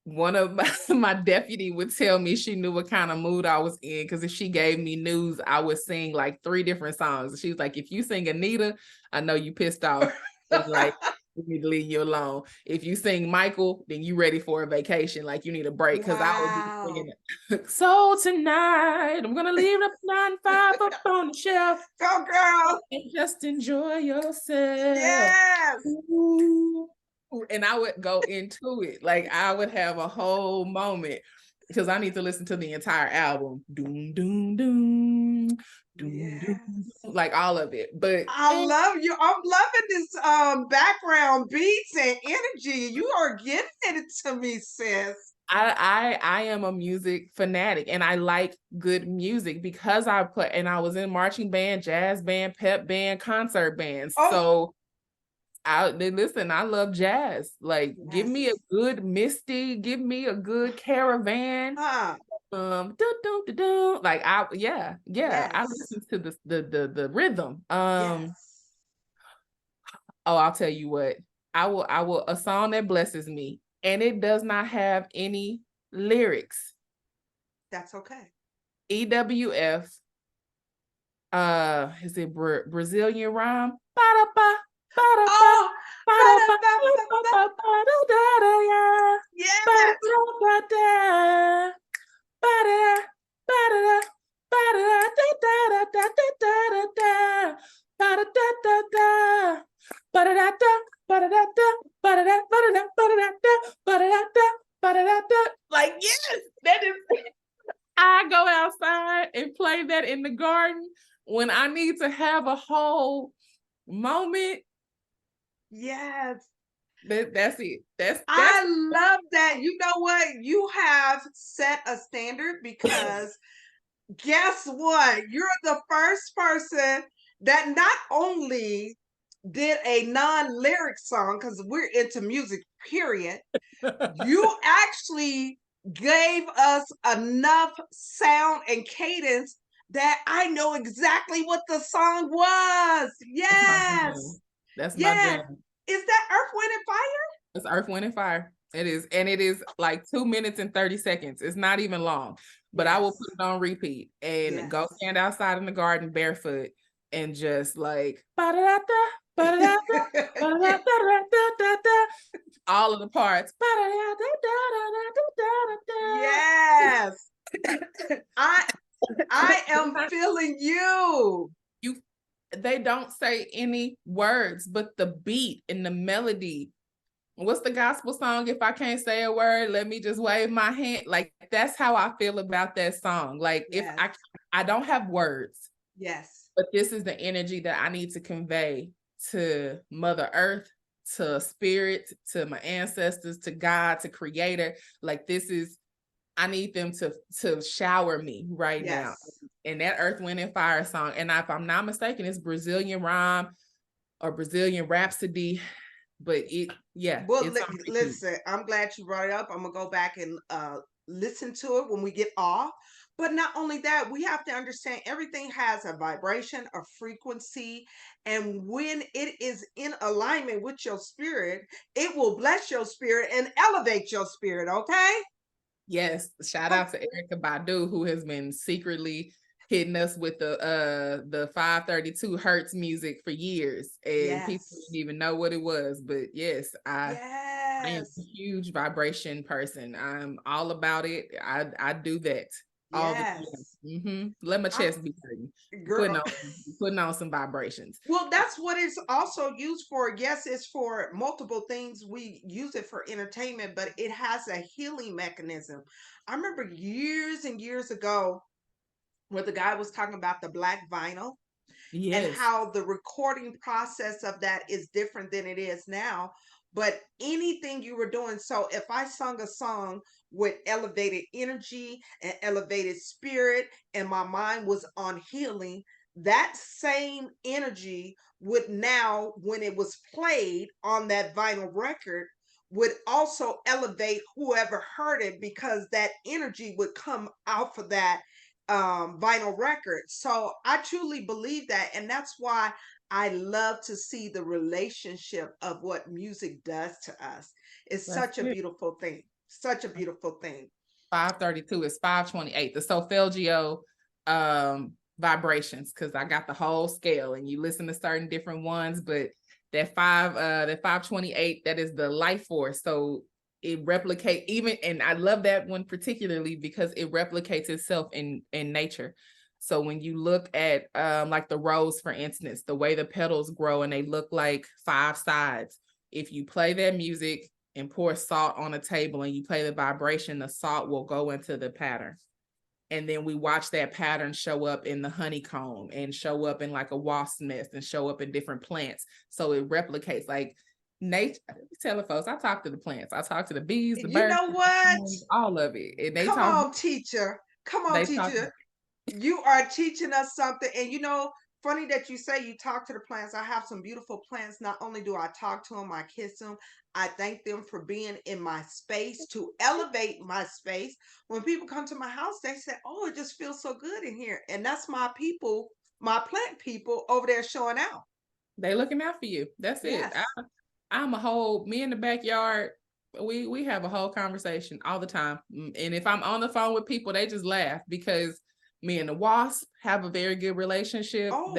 one of my deputy would tell me she knew what kind of mood I was in, because if she gave me news, I would sing like 3 different songs. She was like, if you sing Anita, I know you pissed off and like we need to leave you alone. If you sing Michael, then you ready for a vacation, like you need a break. Because I would be Wow. singing so tonight I'm gonna leave the 9-5 up on the shelf Go, girl. and just enjoy yourself. Yes. Ooh. And I would go into it. Like I would have a whole moment because I need to listen to the entire album. Doom, doom, doom, doom, doom, Yes. like all of it. But I love you. I'm loving this background beats and energy. You are getting it to me, sis. I am a music fanatic, and I like good music because I was in marching band, jazz band, pep band, concert bands. Oh, So listen, I love jazz. Like, give me a yes. good Misty, give me a good Caravan. Huh. Like I Yes. listen to the rhythm. Yes. Oh, I'll tell you what. I will a song that blesses me, and it does not have any lyrics. That's okay. EWF, is it Brazilian rhyme? Ba-da-ba, ba-da-ba, Oh, ba-da-ba, ba-da-ba-ba-ba. ba-da-ba-da-da-da, yeah. Yes. Ba-da-ba-da, ba-da, ba-da, ba-da, da-da-da-da-da-da-da, ba-da-da-da-da, ba-da-da-da, ba-da-da-da, ba-da-da, ba-da-da, ba-da-da-da, ba-da-da-da, ba-da-da-da. Like, yes, that is. I go outside and play that in the garden when I need to have a whole moment. Yes. That's it. That's I love that. You know what? You have set a standard because guess what? You're the first person that not only did a non-lyric song, because we're into music, period. You actually gave us enough sound and cadence that I know exactly what the song was. that's my Yes. jam. That's my Yes. jam. Is that Earth, Wind, and Fire? It's Earth, Wind, and Fire. It is, and it is like 2 minutes and 30 seconds. It's not even long, but I will Yes. put it on repeat and go Yes. stand outside in the garden barefoot and just like ba-da-da-da, ba-da-da-da, ba-da-da-da-da-da-da, all of the parts. Yes. I I am feeling you. You they don't say any words, but the beat and the melody. What's the gospel song? If I can't say a word, let me just wave my hand. Like, that's how I feel about that song. Like, if Yes. I don't have words, Yes. but this is the energy that I need to convey to Mother Earth, to spirit, to my ancestors, to God, to Creator. Like, this is, I need them to shower me right now. Yes. And that Earth, Wind, and Fire song, and if I'm not mistaken, it's Brazilian Rhyme or Brazilian Rhapsody, but Well, it's on repeat. listen, I'm glad you brought it up. I'm gonna go back and listen to it when we get off. But not only that, we have to understand everything has a vibration, a frequency, and when it is in alignment with your spirit, it will bless your spirit and elevate your spirit. Okay? Yes, shout Oh, out to Erica Badu, who has been secretly hitting us with the 532 hertz music for years, and people didn't yes, even know what it was. But yes, I am a yes, huge vibration person. I'm all about it. I do that all the time. yes. Let my I, chest be hurting. Putting girl. on putting on some vibrations. Well, that's what it's also used for. Yes, it's for multiple things. We use it for entertainment, but it has a healing mechanism. I remember years and years ago where the guy was talking about the black vinyl and Yes, how the recording process of that is different than it is now. But anything you were doing, so if I sung a song with elevated energy and elevated spirit, and my mind was on healing, that same energy would now, when it was played on that vinyl record, would also elevate whoever heard it because that energy would come out for that vinyl record. So I truly believe that. And that's why I love to see the relationship of what music does to us. It's that's such a it. beautiful thing. Such a beautiful thing. 532 is 528. The solfeggio vibrations, because I got the whole scale and you listen to certain different ones, but that 528, that is the life force. So it replicate even, and I love that one particularly because it replicates itself in nature. So when you look at like the rose, for instance, the way the petals grow and they look like five sides, if you play that music and pour salt on a table and you play the vibration, the salt will go into the pattern. And then we watch that pattern show up in the honeycomb and show up in like a wasp nest and show up in different plants. So it replicates. Like, nature. Telling folks, I talk to the plants, I talk to the bees, the You birds, know what? all of it, and they Come talk. on, teacher. Come on, They talk. teacher. You are teaching us something. And funny that you say you talk to the plants. I have some beautiful plants. Not only do I talk to them, I kiss them. I thank them for being in my space to elevate my space. When people come to my house, they say, "Oh, it just feels so good in here." And that's my people, my plant people over there showing out. They looking out for you. That's it. Yes. I'm a whole me in the backyard. We have a whole conversation all the time. And if I'm on the phone with people, they just laugh because me and the wasp have a very good relationship. Oh.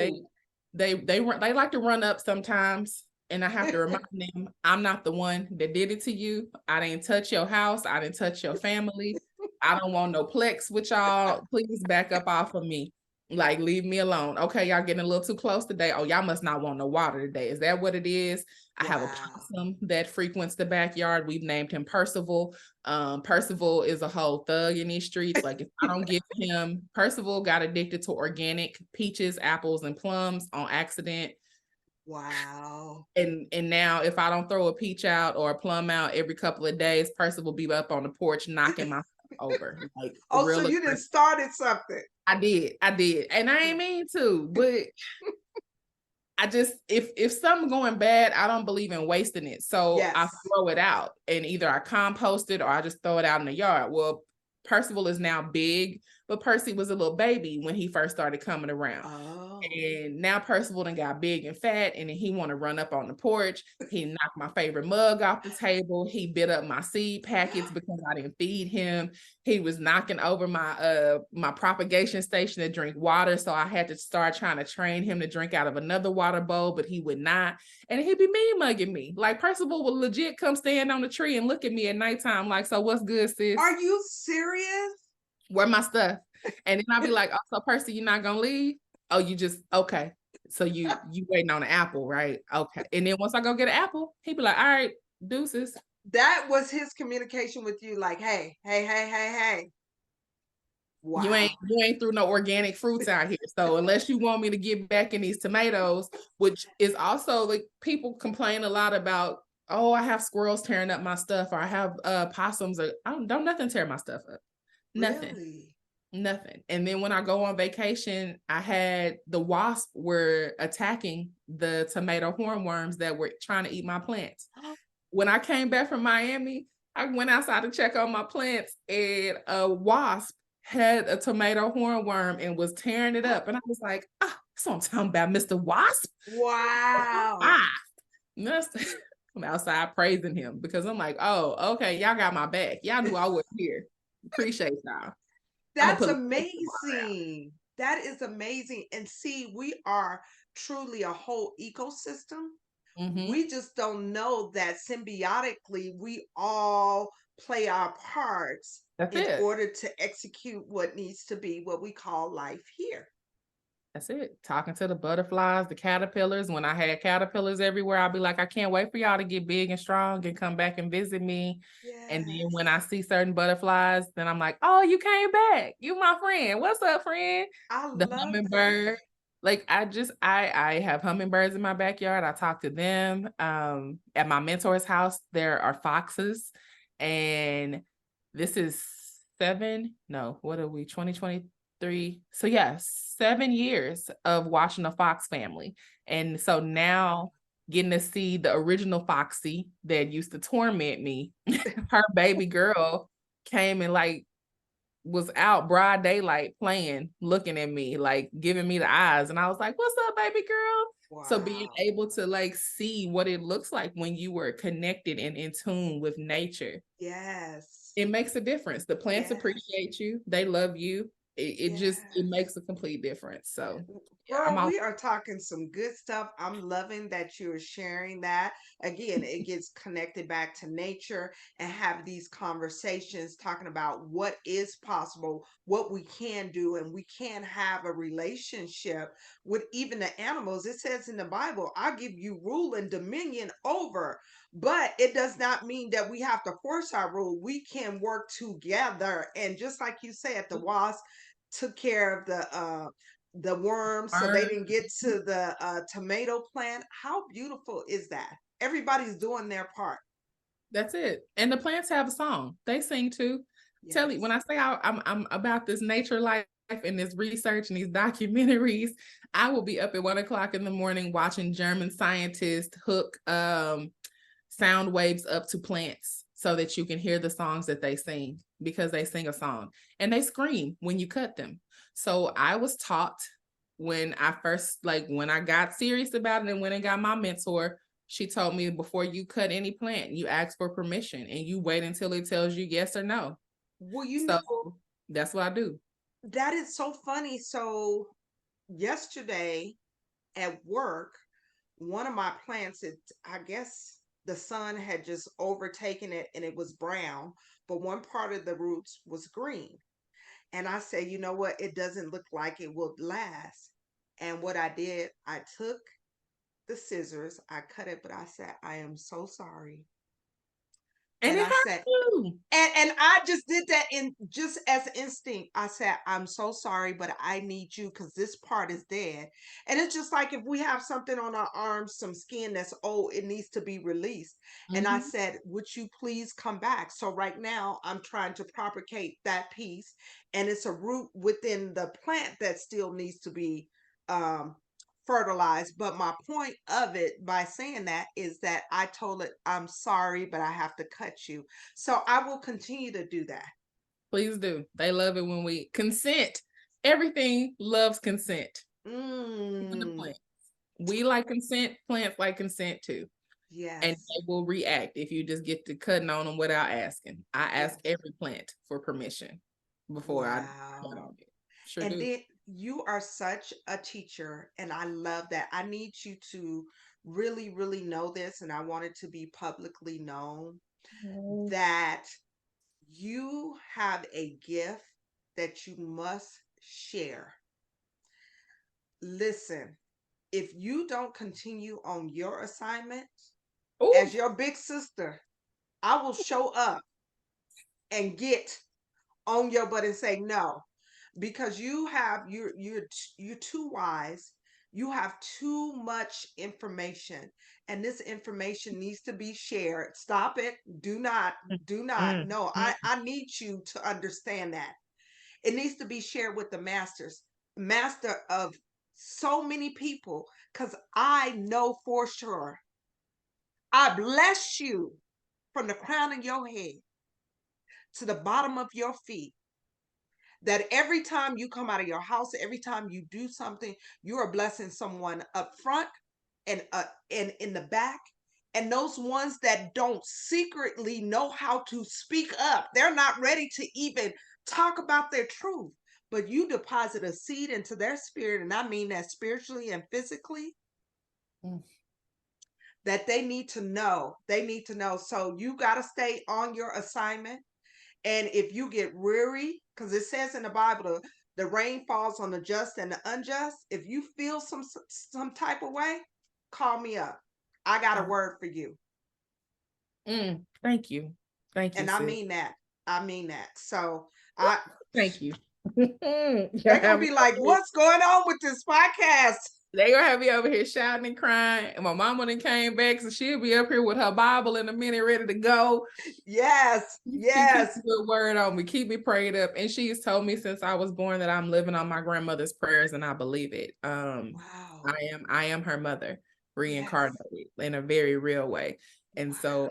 They like to run up sometimes, and I have to remind them I'm not the one that did it to you. I didn't touch your house. I didn't touch your family. I don't want no plex with y'all. Please back up off of me. Like, leave me alone. Okay, y'all getting a little too close today. Oh, y'all must not want no water today. Is that what it is? I have a Wow. possum that frequents the backyard. We've named him Percival. Percival is a whole thug in these streets. Like, if I don't give him, Percival got addicted to organic peaches, apples, and plums on accident. Wow. And now if I don't throw a peach out or a plum out every couple of days, Percival will be up on the porch knocking my over. Like, Oh, so real you done aggressive. started something. I did. And I ain't mean to, but I just if something going bad, I don't believe in wasting it. So I Yes. throw it out and either I compost it or I just throw it out in the yard. Well, Percival is now big, but Percy was a little baby when he first started coming around. Oh. And now Percival done got big and fat, and then he want to run up on the porch. He knocked my favorite mug off the table. He bit up my seed packets because I didn't feed him. He was knocking over my propagation station to drink water, so I had to start trying to train him to drink out of another water bowl, but he would not. And he'd be mean mugging me. Like, Percival would legit come stand on the tree and look at me at nighttime like, "So what's good, sis? Are you serious? Where my stuff?" And then I'd be like, "Oh, so Percy, you're not gonna leave? Oh, you just okay. So you waiting on an apple, right? Okay." And then once I go get an apple, he'd be like, "All right, deuces." That was his communication with you, like, "Hey, hey, hey, hey, hey." Wow. You ain't through no organic fruits out here. So unless you want me to get back in these tomatoes, which is also like people complain a lot about, oh, I have squirrels tearing up my stuff, or I have possums, or I don't nothing tear my stuff up. Nothing. Really? Nothing. And then when I go on vacation, I had the wasp were attacking the tomato hornworms that were trying to eat my plants. When I came back from Miami, I went outside to check on my plants, and a wasp had a tomato hornworm and was tearing it up. And I was like, "Ah, that's what I'm talking about, Mr. Wasp." Wow. Ah, I'm outside praising him because I'm like, "Oh, okay, y'all got my back. Y'all knew I was here. Appreciate y'all." I'm gonna That's put a water out. amazing. That is amazing. And see, we are truly a whole ecosystem. Mm-hmm. We just don't know that symbiotically we all play our parts That's in it. order to execute what needs to be what we call life here. That's it. Talking to the butterflies, the caterpillars. When I had caterpillars everywhere, I'd be like, "I can't wait for y'all to get big and strong and come back and visit me." And then when I Yes. see certain butterflies, then I'm like, "Oh, you came back. You my friend. What's up, friend?" I The love that. hummingbird. Like, I have hummingbirds in my backyard. I talk to them. At my mentor's house, there are foxes. And this is what are we, 2023? So yes, 7 years of watching the Fox family. And so now getting to see the original Foxy that used to torment me, her baby girl came and like was out broad daylight playing, looking at me, like giving me the eyes. And I was like, "What's up, baby girl?" So being Wow. able to like see what it looks like when you were connected and in tune with nature, Yes. it makes a difference. The plants Yes. appreciate you, they love you. It Yes. makes a complete difference. So yeah, I'm Girl, all we are talking some good stuff. I'm loving that you're sharing that. Again, it gets connected back to nature and have these conversations talking about what is possible, what we can do, and we can have a relationship with even the animals. It says in the Bible, "I'll give you rule and dominion over." But it does not mean that we have to force our rule. We can work together. And just like you said, the wasp took care of the worms so they burn. didn't get to the tomato plant. How beautiful is that? Everybody's doing their part. That's it. And the plants have a song. They sing too. Tell you, when I say I'm about this nature life and this research and these documentaries, I will be up at 1 o'clock in the morning watching German scientists hook sound waves up to plants so that you can hear the songs that they sing, because they sing a song and they scream when you cut them. So I was taught when I first, like when I got serious about it and went and got my mentor, she told me, before you cut any plant, you ask for permission and you wait until it tells you yes or no. Well, you So know, that's what I do. that is so funny. So yesterday at work, one of my plants, I guess the sun had just overtaken it and it was brown, but one part of the roots was green. And I said, you know what? It doesn't look like it will last. And what I did, I took the scissors, I cut it, but I said, I am so sorry. And And it I hurts said, too. and I just did that in just as instinct. I said, I'm so sorry, but I need you because this part is dead. And it's just like if we have something on our arms, some skin that's old, it needs to be released. And I Mm-hmm. said, would you please come back? So right now I'm trying to propagate that piece, and it's a root within the plant that still needs to be um fertilized. But my point of it by saying that is that I told it, I'm sorry, but I have to cut you. So I will continue to do that. Please do. They love it when we consent. Everything loves consent. Even the Mm, plants. We like consent. Plants like consent too. And yes. they will react if you just get to cutting on them without asking. I ask Yes. every plant for permission before I cut Wow. on it. Sure And do. then you are such a teacher, and I love that. I need you to really, really know this, and I want it to be publicly known Oh. that you have a gift that you must share. Listen, if you don't continue on your assignment Ooh. as your big sister, I will show up and get on your butt and say no, because you're too wise. You have too much information, and this information needs to be shared. Stop it. Do not. Mm, No, mm. I need you to understand that. It needs to be shared with the master of so many people, because I know for sure I bless you from the crown of your head to the bottom of your feet. That every time you come out of your house, every time you do something, you are blessing someone up front and in the back. And those ones that don't secretly know how to speak up, they're not ready to even talk about their truth. But you deposit a seed into their spirit, and I mean that spiritually and physically, Mm. that they need to know. They need to know. So you got to stay on your assignment. And if you get weary, because it says in the Bible, the rain falls on the just and the unjust. If you feel some type of way, call me up. I got a word for you. Thank you. Thank you, And I sis. mean that. I mean that. So I Thank you. they're gonna be like, what's going on with this podcast? They gonna have me over here shouting and crying. And my mama then came back, so she'll be up here with her Bible in a minute, ready to go. Yes, She keeps yes. a good word on me, keep me prayed up. And she's told me since I was born that I'm living on my grandmother's prayers, and I believe it. Wow. I am her mother, Yes. reincarnated in a very real way. And so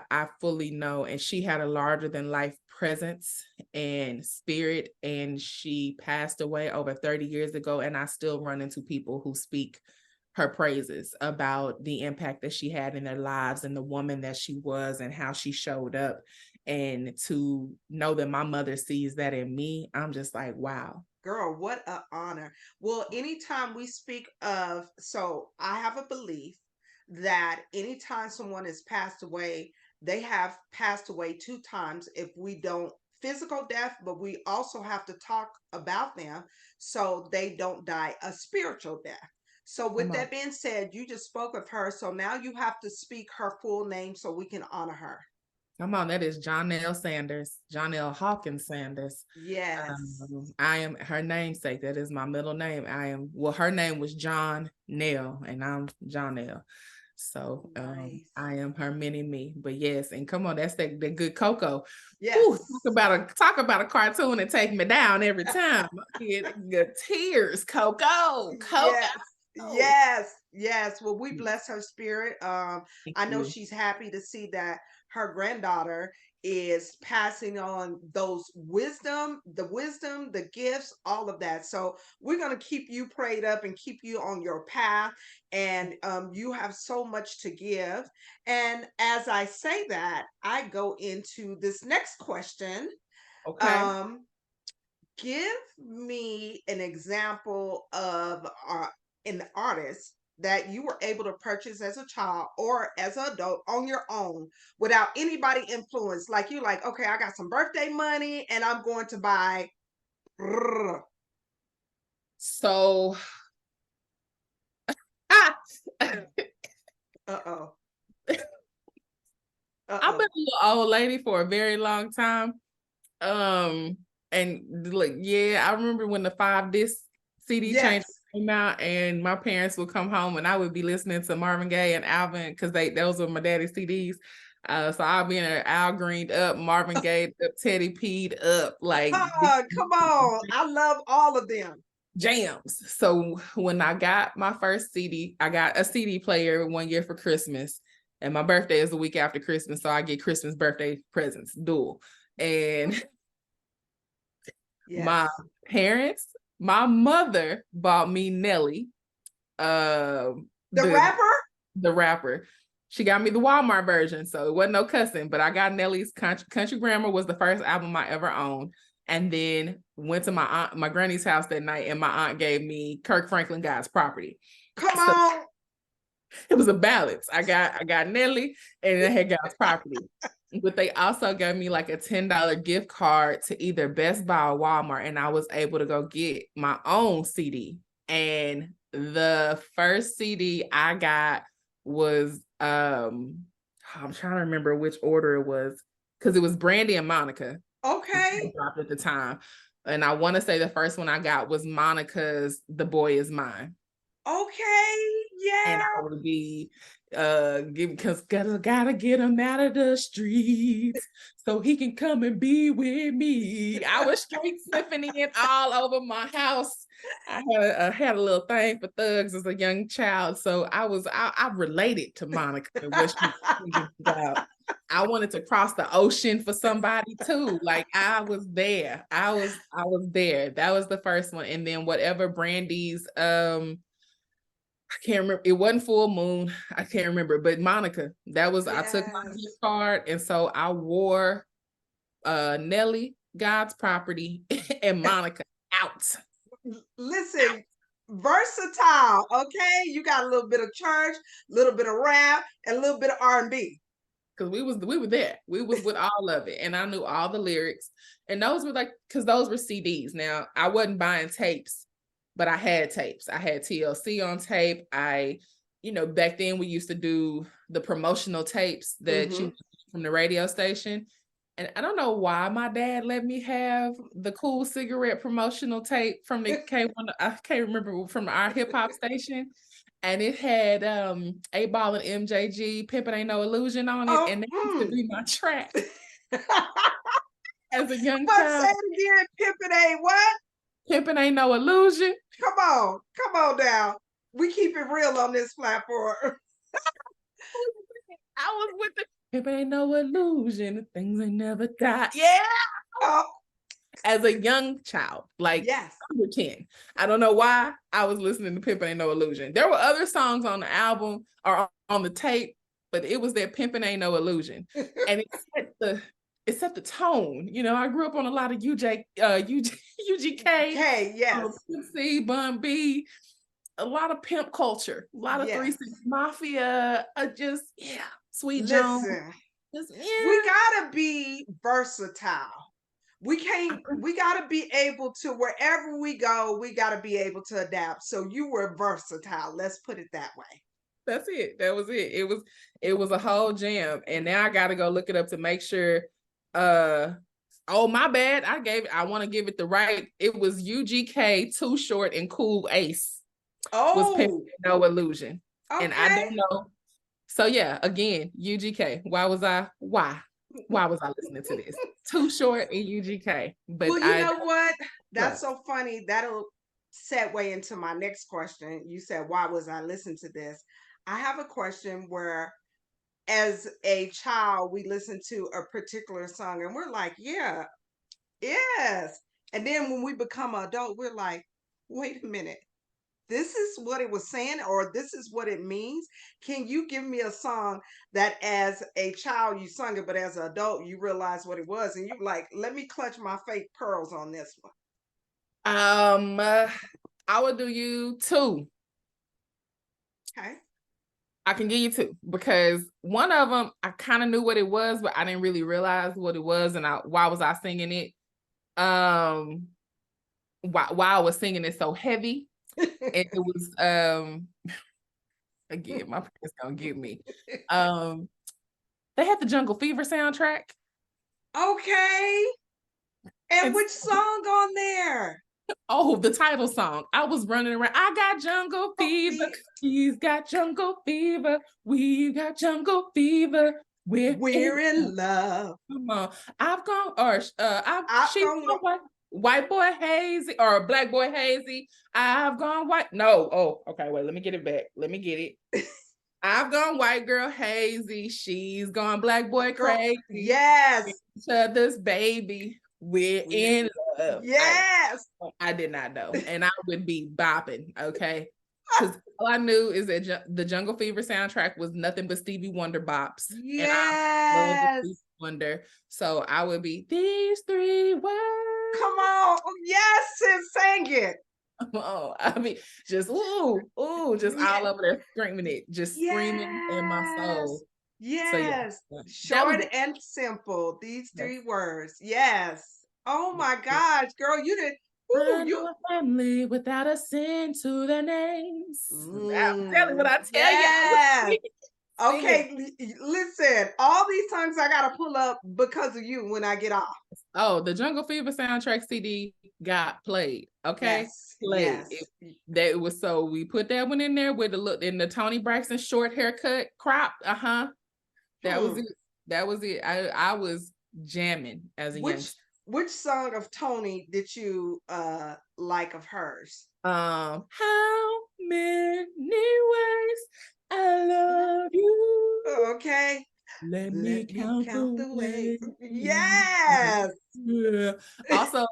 I fully know, and she had a larger than life presence and spirit, and she passed away over 30 years ago. And I still run into people who speak her praises about the impact that she had in their lives and the woman that she was and how she showed up. And to know that my mother sees that in me, I'm just like, wow. Girl, what an honor. Well, anytime we speak of, so I have a belief that anytime someone has passed away, they have passed away two times. If we don't physical death, but we also have to talk about them so they don't die a spiritual death. So, with Come on. that being said, you just spoke of her. So now you have to speak her full name so we can honor her. Come on, that is Jonelle Sanders, Jonelle Hawkins Sanders. Yes. I am her namesake. That is my middle name. Well, her name was John Nell, and I'm Jonelle. So Nice. I am her mini me. But yes, and come on, that's that good Coco. Yes. Ooh, talk about a cartoon and take me down every time. I get the tears, Coco. Yes. Coco. Yes. Well, we bless her spirit. Thank I know you. she's happy to see that her granddaughter is passing on those wisdom, the gifts, all of that. So we're gonna keep you prayed up and keep you on your path. And you have so much to give. And as I say that, I go into this next question. Okay. Um, Give me an example of an artist that you were able to purchase as a child or as an adult on your own without anybody influence. Like you, like, okay, I got some birthday money and I'm going to buy. So Uh-oh. I've been Uh-oh. a little old lady for a very long time. And like, yeah, I remember when the 5 disc CD changer Yes. came out, and my parents would come home and I would be listening to Marvin Gaye and Alvin because those were my daddy's CDs. So I'll be in there, Al Greened up, Marvin Gaye up, Teddy P'd up, like Come on. I love all of them. jams. So when I got my first CD, I got a CD player one year for Christmas, and my birthday is the week after Christmas, so I get Christmas birthday presents dual. And Yes. my parents, my mother bought me Nelly, The the rapper? rapper. She got me the Walmart version, so it wasn't no cussing. But I got Nelly's Country Grammar was the first album I ever owned, and then went to my granny's house that night, and my aunt gave me Kirk Franklin God's Property. Come So on. it was a balance. I got Nelly, and I had God's Property. But they also gave me like a $10 gift card to either Best Buy or Walmart, and I was able to go get my own CD. And the first CD I got was I'm trying to remember which order it was, because it was Brandy and Monica Okay. dropped at the time. And I want to say the first one I got was Monica's The Boy Is Mine. Okay. And Yeah. I would be because gotta get him out of the streets so he can come and be with me. I was straight sniffing it all over my house. I had a little thing for thugs as a young child, so I related to Monica and what she was about. I wanted to cross the ocean for somebody too. Like I was there. I was there. That was the first one. And then whatever Brandy's I can't remember. It wasn't Full Moon. I can't remember, but Monica. That was I took my Yes. gift card, and so I wore Nelly, God's Property, and Monica out. Listen, versatile. Okay, you got a little bit of church, a little bit of rap, and a little bit of R&B. Because we were there. We was with all of it, and I knew all the lyrics. And those were because those were CDs. Now I wasn't buying tapes, but I had tapes. I had TLC on tape. Back then we used to do the promotional tapes that you from the radio station. And I don't know why my dad let me have the Cool Cigarette promotional tape from the K1. I can't remember, from our hip hop station. And it had 8 Ball and MJG, Pimpin' Ain't No Illusion on it. And that used to be my track as a young What? Say child. it again. Pimpin' ain't what? Pimpin' Ain't No Illusion. Come on down. We keep it real on this platform. I was with the Pimpin' Ain't No Illusion, things ain't never die. Yeah. Oh, As a young child, like yes. under 10. I don't know why I was listening to Pimpin' Ain't No Illusion. There were other songs on the album or on the tape, but it was that Pimpin' Ain't No Illusion. And it set the tone. I grew up on a lot of UGK, Okay, yes. C, Bun B, a lot of pimp culture, a lot of Yes. 3 6 Mafia, Sweet Jones. Listen, Just, we gotta be versatile. We gotta be able to, wherever we go, we gotta be able to adapt. So you were versatile. Let's put it that way. That's it. That was it. It was a whole jam. And now I gotta go look it up to make sure. Oh, my bad. I want to give it the right. It was UGK, Too Short, and Cool Ace. Was Pimpin' No Illusion. Okay. And I don't know. So yeah, again, UGK. Why was I listening to this? Too Short in UGK. Well, But you know what? That's what? so funny. That'll segue into my next question. You said, why was I listening to this? I have a question where, as a child, we listen to a particular song and we're like, yeah, yes. And then when we become an adult, we're like, wait a minute. This is what it was saying, or this is what it means. Can you give me a song that as a child you sung it, but as an adult you realize what it was? And you're like, let me clutch my fake pearls on this one. I would do you two. Okay. I can give you two because one of them I kind of knew what it was, but I didn't really realize what it was, and why was I singing it? Why I was singing it so heavy, and it was again my parents gonna get me. They had the Jungle Fever soundtrack. Okay. And And which song on there? oh, the title song. I was running around. I got jungle Oh, fever. He's got jungle fever. We got jungle fever. we're in love. Come on. I've gone or I've she's gone. gone white boy hazy or black boy hazy. I've gone white. No. Oh, okay. Wait, let me get it back. Let me get it. I've gone white girl hazy. She's gone black boy Girl, crazy. yes. Each other's baby. We're in love. Yes. I did not know, and I would be bopping. Okay, because all I knew is that the Jungle Fever soundtrack was nothing but Stevie Wonder bops, and I love Yes. Stevie Wonder, so I would be these three words. Come on. Yes, and sang it. Oh, I mean, just just Yeah. all over there screaming it, just screaming in my soul. Yes. So yeah, Yes. that was Short and simple. These yes, three words. Yes. Oh yes, my yes. gosh, girl, you did. Ooh, I you. know a family without a sin to their names. I'm telling what I tell you, I was Yes. singing. Okay, listen. All these songs I gotta pull up because of you when I get off. Oh, the Jungle Fever soundtrack CD got played. Okay, Yes. played. Yes. That was so we put that one in there with the look in the Tony Braxton short haircut, cropped. That was Hmm. it. That was it. I was jamming as a Which youngster. which song of Tony did you like of hers? How many ways I love you? Okay. Let me Let me count count the the ways. way. Yes. Yeah. Also,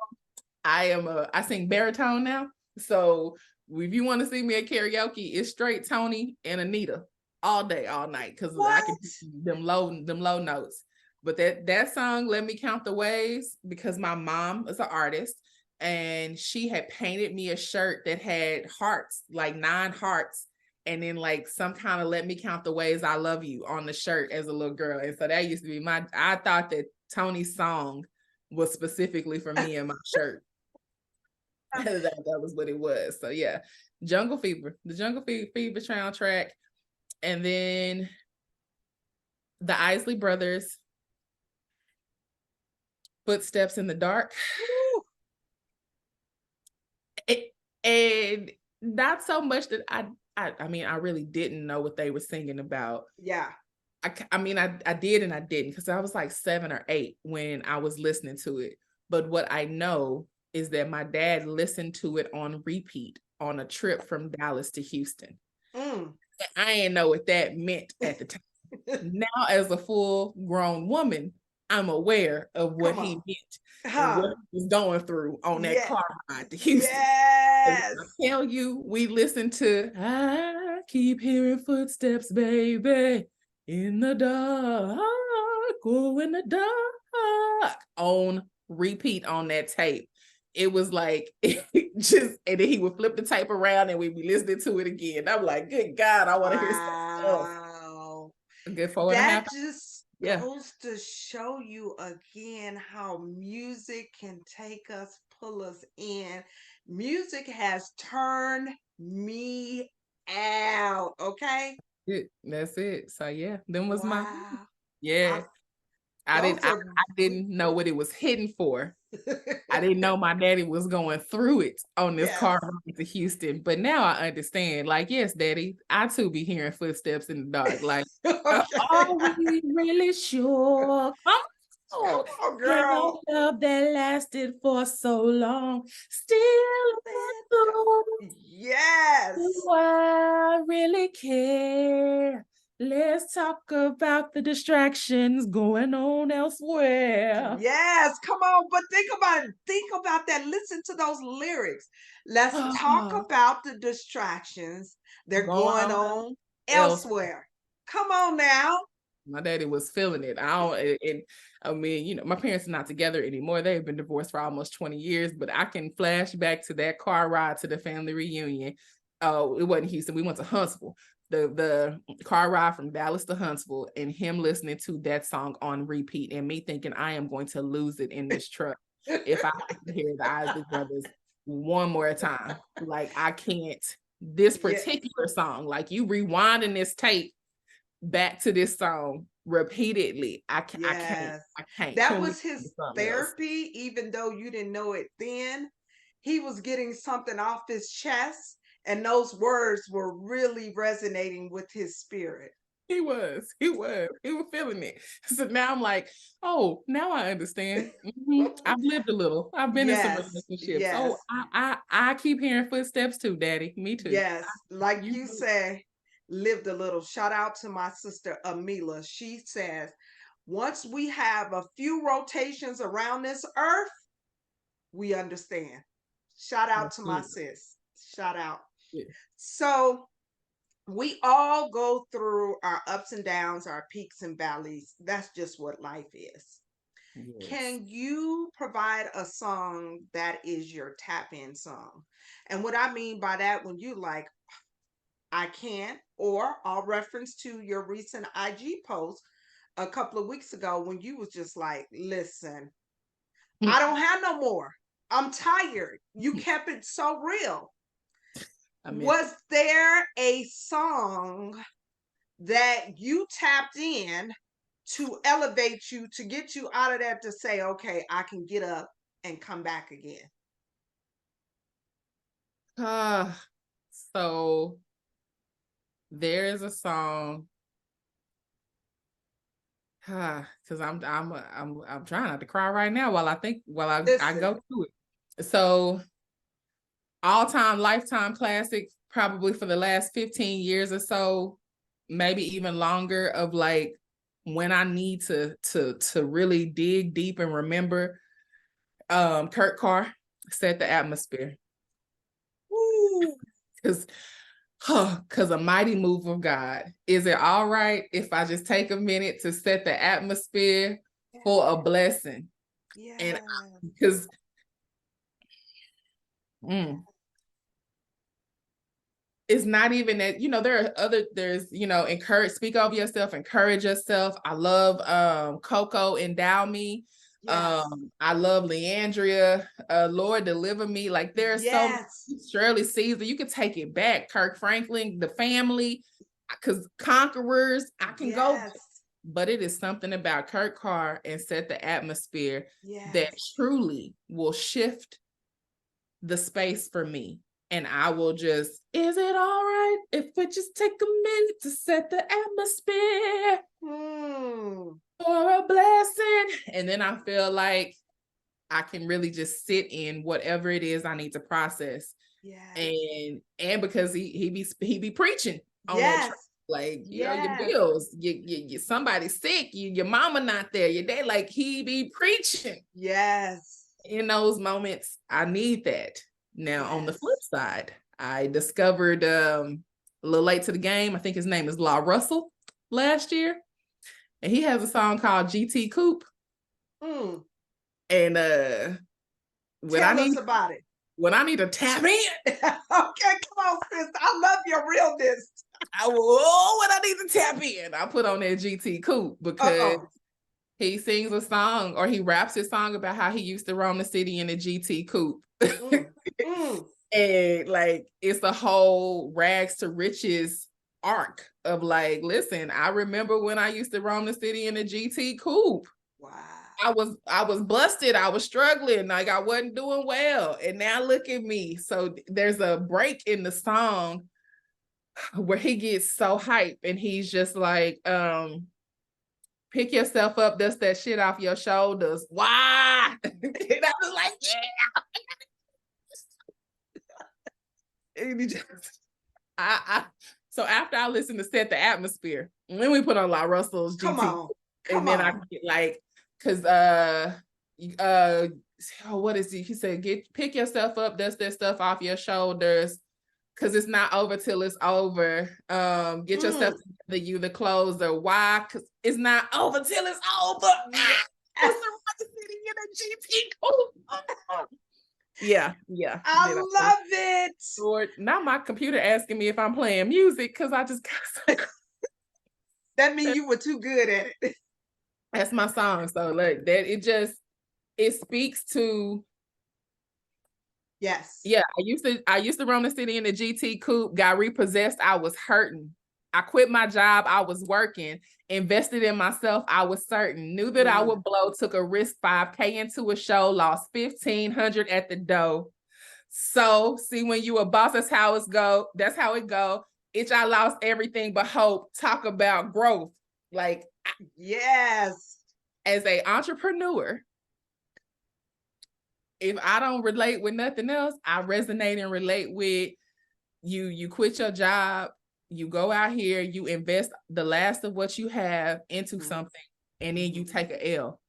I sing baritone now. So if you want to see me at karaoke, it's straight Tony and Anita all day, all night, because I can What? them low notes. But that song, Let Me Count the Ways, because my mom is an artist and she had painted me a shirt that had hearts, like 9 hearts, and then like some kind of Let Me Count the Ways I Love You on the shirt as a little girl. And so that used to be I thought that Tony's song was specifically for me and my shirt. that was what it was. So yeah, Jungle Fever, the Jungle Fever soundtrack, and then the Isley Brothers, Footsteps in the Dark. Ooh. And not so much that I mean, I really didn't know what they were singing about. Yeah. I mean, I did and I didn't, because I was like 7 or 8 when I was listening to it. But what I know is that my dad listened to it on repeat on a trip from Dallas to Houston. Mm. I didn't know what that meant at the time. Now, as a full grown woman, I'm aware of what Come he on. meant and Huh. what he was going through on that Yeah. car ride to Houston. And Yes. I tell you, we listened to I Keep Hearing Footsteps, Baby, in the dark, go in the dark, on repeat on that tape. It was like just, and then he would flip the tape around and we'd be listening to it again. I'm like, good God, I want to hear something else. Wow. A good 4.5 That hours. just Yeah. goes to show you again how music can take us, pull us in. Music has turned me out. Okay. That's it. So yeah, them was my Wow. yeah. I, those I are didn't know what it was hidden for I didn't know my daddy was going through it on this Yes. car ride to Houston, but now I understand. Like, yes, daddy, I too be hearing footsteps in the dark. Like, Okay. are we really sure? Come Come on, on, can a girl. love that lasted for so long still Yes. do I really care? Let's talk about the distractions going on elsewhere. Yes, come on, but think about it. Think about that. Listen to those lyrics. Let's talk Oh, about the distractions. They're going going on on else. elsewhere. Come on now. My daddy was feeling it. I don't, and I mean, you know, my parents are not together anymore. They've been divorced for almost 20 years, but I can flash back to that car ride to the family reunion. Oh, it wasn't Houston. We went to Huntsville. The car ride from Dallas to Huntsville, and him listening to that song on repeat, and me thinking I am going to lose it in this truck if I have to hear the Isley Brothers one more time. Like, I can't. This Yeah, particular song, like, you rewinding this tape back to this song repeatedly. I can't. I can't. yes. I can't. That Can we was his do something else? therapy, even though you didn't know it then. He was getting something off his chest, and those words were really resonating with his spirit. He was. He was. He was feeling it. So now I'm like, oh, now I understand. I've lived a little. I've been in some Yes, relationships. yes. Oh, I keep hearing footsteps too, Daddy. Me too. Yes, like You you say, lived a little. Shout out to my sister Amila. She says, once we have a few rotations around this earth, we understand. Shout out to my sis. Shout out. So we all go through our ups and downs, our peaks and valleys. That's just what life is. Yes. Can you provide a song that is your tap in song? And what I mean by that, when you like, I can't, or I'll reference to your recent IG post a couple of weeks ago when you was just like, listen, I don't have no more. I'm tired. You kept it so real. I meant Was there a song that you tapped in to elevate you, to get you out of that, to say, okay, I can get up and come back again? so there is a song. Because I'm trying not to cry right now while I Listen, go through it. So all-time lifetime classic, probably for the last 15 years or so, maybe even longer, of like when I need to really dig deep and remember. Kurt Carr, Set the Atmosphere. Because a mighty move of God. Is it all right if I just take a minute to set the atmosphere for a blessing? And yeah, because it's not even that, encourage, speak over yourself, encourage yourself. I love Coco, Endow Me. yes, I love Leandria, Lord Deliver Me. Like, there's so many. yes, Shirley Caesar, you can take it back. Kirk Franklin, The Family, because Conquerors, I can go. yes, But it is something about Kurt Carr and Set the Atmosphere that yes, truly will shift the space for me. And I will just, is it all right if we just take a minute to set the atmosphere for a blessing? And then I feel like I can really just sit in whatever it is I need to process. yes, And because he be preaching on that track. yes, Like, your yes, bills, you somebody's sick, your mama not there, your dad, like, he be preaching. yes, In those moments, I need that. Now, on the flip yes. side, I discovered a little late to the game. I think his name is La Russell last year. And he has a song called GT Coupe. Mm. And Tell us about it. when I need to tap in, Okay, come on, sis. I love your realness. when I need to tap in, I put on that GT Coupe, because Uh-oh. he sings a song, or he raps his song about how he used to roam the city in a GT Coupe. Mm. Mm. And like, it's the whole rags to riches arc of like, listen, I remember when I used to roam the city in a GT Coupe. Wow. I was busted. I was struggling. Like I wasn't doing well. And now look at me. So there's a break in the song where he gets so hype and he's just like, pick yourself up, dust that shit off your shoulders. Why? And I was like, yeah. And he just, so after I listened to Set the Atmosphere, and then we put on La Russell's GT. Come on. And then I get like, because what is he said, pick yourself up, dust that stuff off your shoulders, because it's not over till it's over. Get yourself together, you the closer. Why? Because it's not over till it's over. That's the city in a GT coupe. Yeah. I love it. Lord, now my computer asking me if I'm playing music because I just got so that means you were too good at it. That's my song. So like that, it speaks to. Yes. Yeah, I used to roam the city in the GT coupe, got repossessed. I was hurting. I quit my job. I was working, invested in myself. I was certain, knew that I would blow, took a risk, 5K into a show, lost 1,500 at the door. So see, when you a boss, that's how it go. That's how it go. I lost everything but hope. Talk about growth. Like, yes. As a entrepreneur, if I don't relate with nothing else, I resonate and relate with you. You quit your job, you go out here, you invest the last of what you have into something, and then you take a L,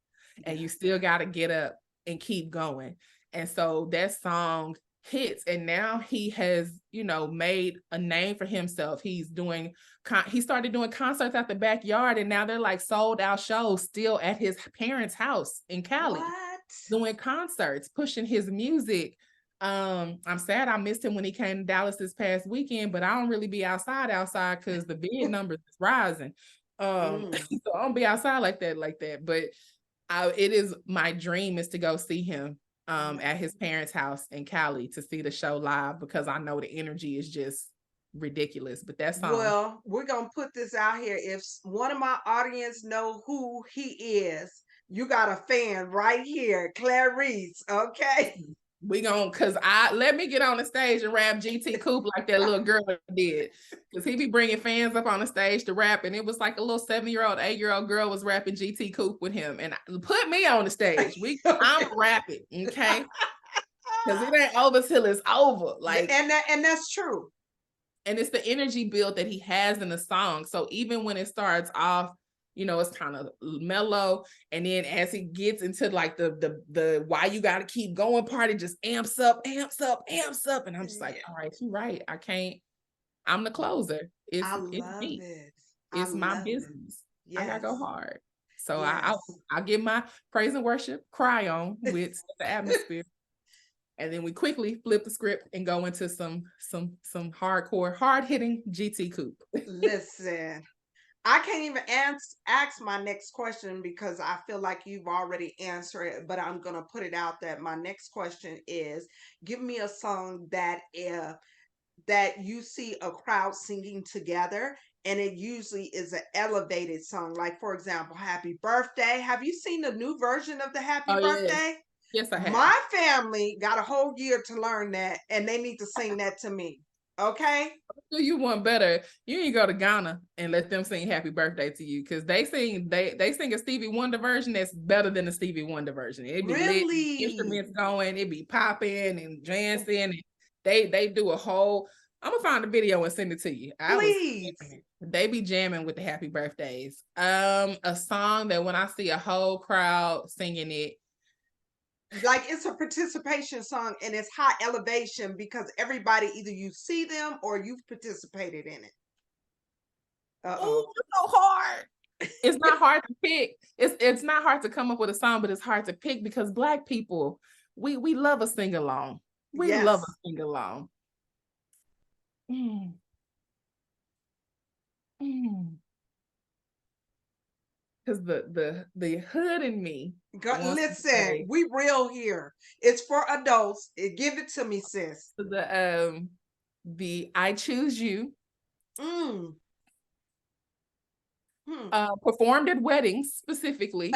and you still got to get up and keep going. And so that song hits, and now he has, made a name for himself. He started doing concerts at the backyard, and now they're like sold out shows still at his parents' house in Cali. What? Doing concerts, pushing his music. I'm sad I missed him when he came to Dallas this past weekend, but I don't really be outside because the bid numbers is rising. So I don't be outside like that. But it is my dream is to go see him at his parents' house in Cali to see the show live, because I know the energy is just ridiculous. But that song. Well, we're gonna put this out here. If one of my audience know who he is, you got a fan right here, Clarice. Okay. We cause let me get on the stage and rap GT Coupe like that little girl did. Cause he be bringing fans up on the stage to rap, and it was like a little 7-year-old, 8-year-old girl was rapping GT Coupe with him. And put me on the stage. I'm rapping, okay? Cause it ain't over till it's over. Like, and that's true. And it's the energy build that he has in the song. So even when it starts off, it's kind of mellow, and then as he gets into like the why you got to keep going part, it just amps up, and I'm just like, all right, you're right. I'm the closer. It's me. It's my business. Yes. I gotta go hard. So yes. I'll get my praise and worship cry on with the atmosphere. And then we quickly flip the script and go into some hardcore, hard-hitting GT coupe. Listen, I can't even ask my next question because I feel like you've already answered it, but I'm going to put it out that my next question is, give me a song that you see a crowd singing together, and it usually is an elevated song. Like, for example, Happy Birthday. Have you seen the new version of the Happy Birthday? Yes, I have. My family got a whole year to learn that, and they need to sing that to me. Okay? Do you want better? You need to go to Ghana and let them sing Happy Birthday to you, because they sing a Stevie Wonder version that's better than the Stevie Wonder version. It be lit, instruments going, it be popping and dancing, and they do a whole. I'm gonna find the video and send it to you. Please. They be jamming with the Happy Birthdays. A song that when I see a whole crowd singing it, like it's a participation song, and it's high elevation because everybody, either you see them or you've participated in it. Oh, it's so hard. It's not hard to pick. It's not hard to come up with a song, but it's hard to pick because Black people, we love a sing along. We love a sing along. Because the hood in me. Listen, we real here. It's for adults. Give it to me, sis. The I Choose You. Performed at weddings specifically.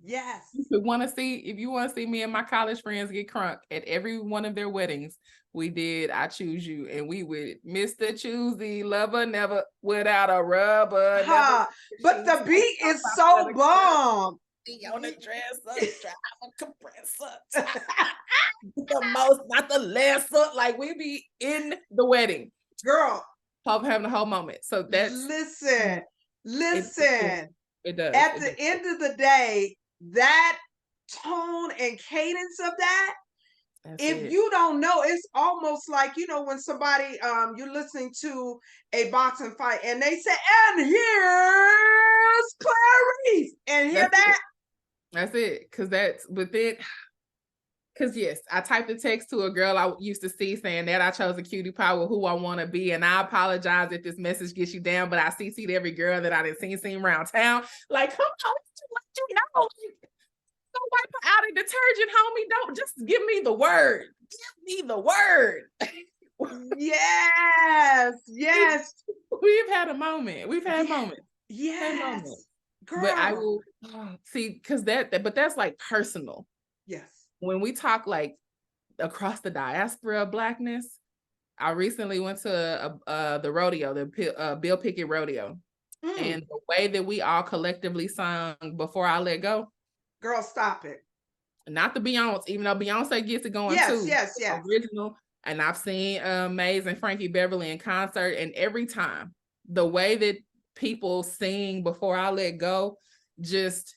Yes. If you want to see me and my college friends get crunk at every one of their weddings, we did I Choose You, and we would Mr. Choosy, lover never without a rubber, never Huh. But the beat is so bomb. on the dresser, drive a compressor, the most, not the lesser. Like we be in the wedding, Girl, having a whole moment. So that's listen, it. listen. It does. At the end of the day, that tone and cadence of that, That's if it. you don't know, it's almost like, when somebody you're listening to a boxing fight and they say, and here's Clarice, and hear That's that. it. That's it. Cause yes, I typed a text to a girl I used to see saying that I chose a cutie pie with who I want to be. And I apologize if this message gets you down, but I CC'd every girl that I didn't seen around town. Like, come on, what you know? Don't wipe out a detergent, homie. Don't just give me the word. Give me the word. Yes, yes. We've had a moment. We've had moments. Yes. But I Girl. will see, because but that's like personal. Yes. When we talk like across the diaspora of Blackness, I recently went to the rodeo, the Bill Pickett rodeo, and the way that we all collectively sung "Before I Let Go." Girl, stop it. Not the Beyonce, even though Beyonce gets it going Yes, too. yes, yes. Original, and I've seen Maze and Frankie Beverly in concert, and every time the way that people sing "Before I Let Go," just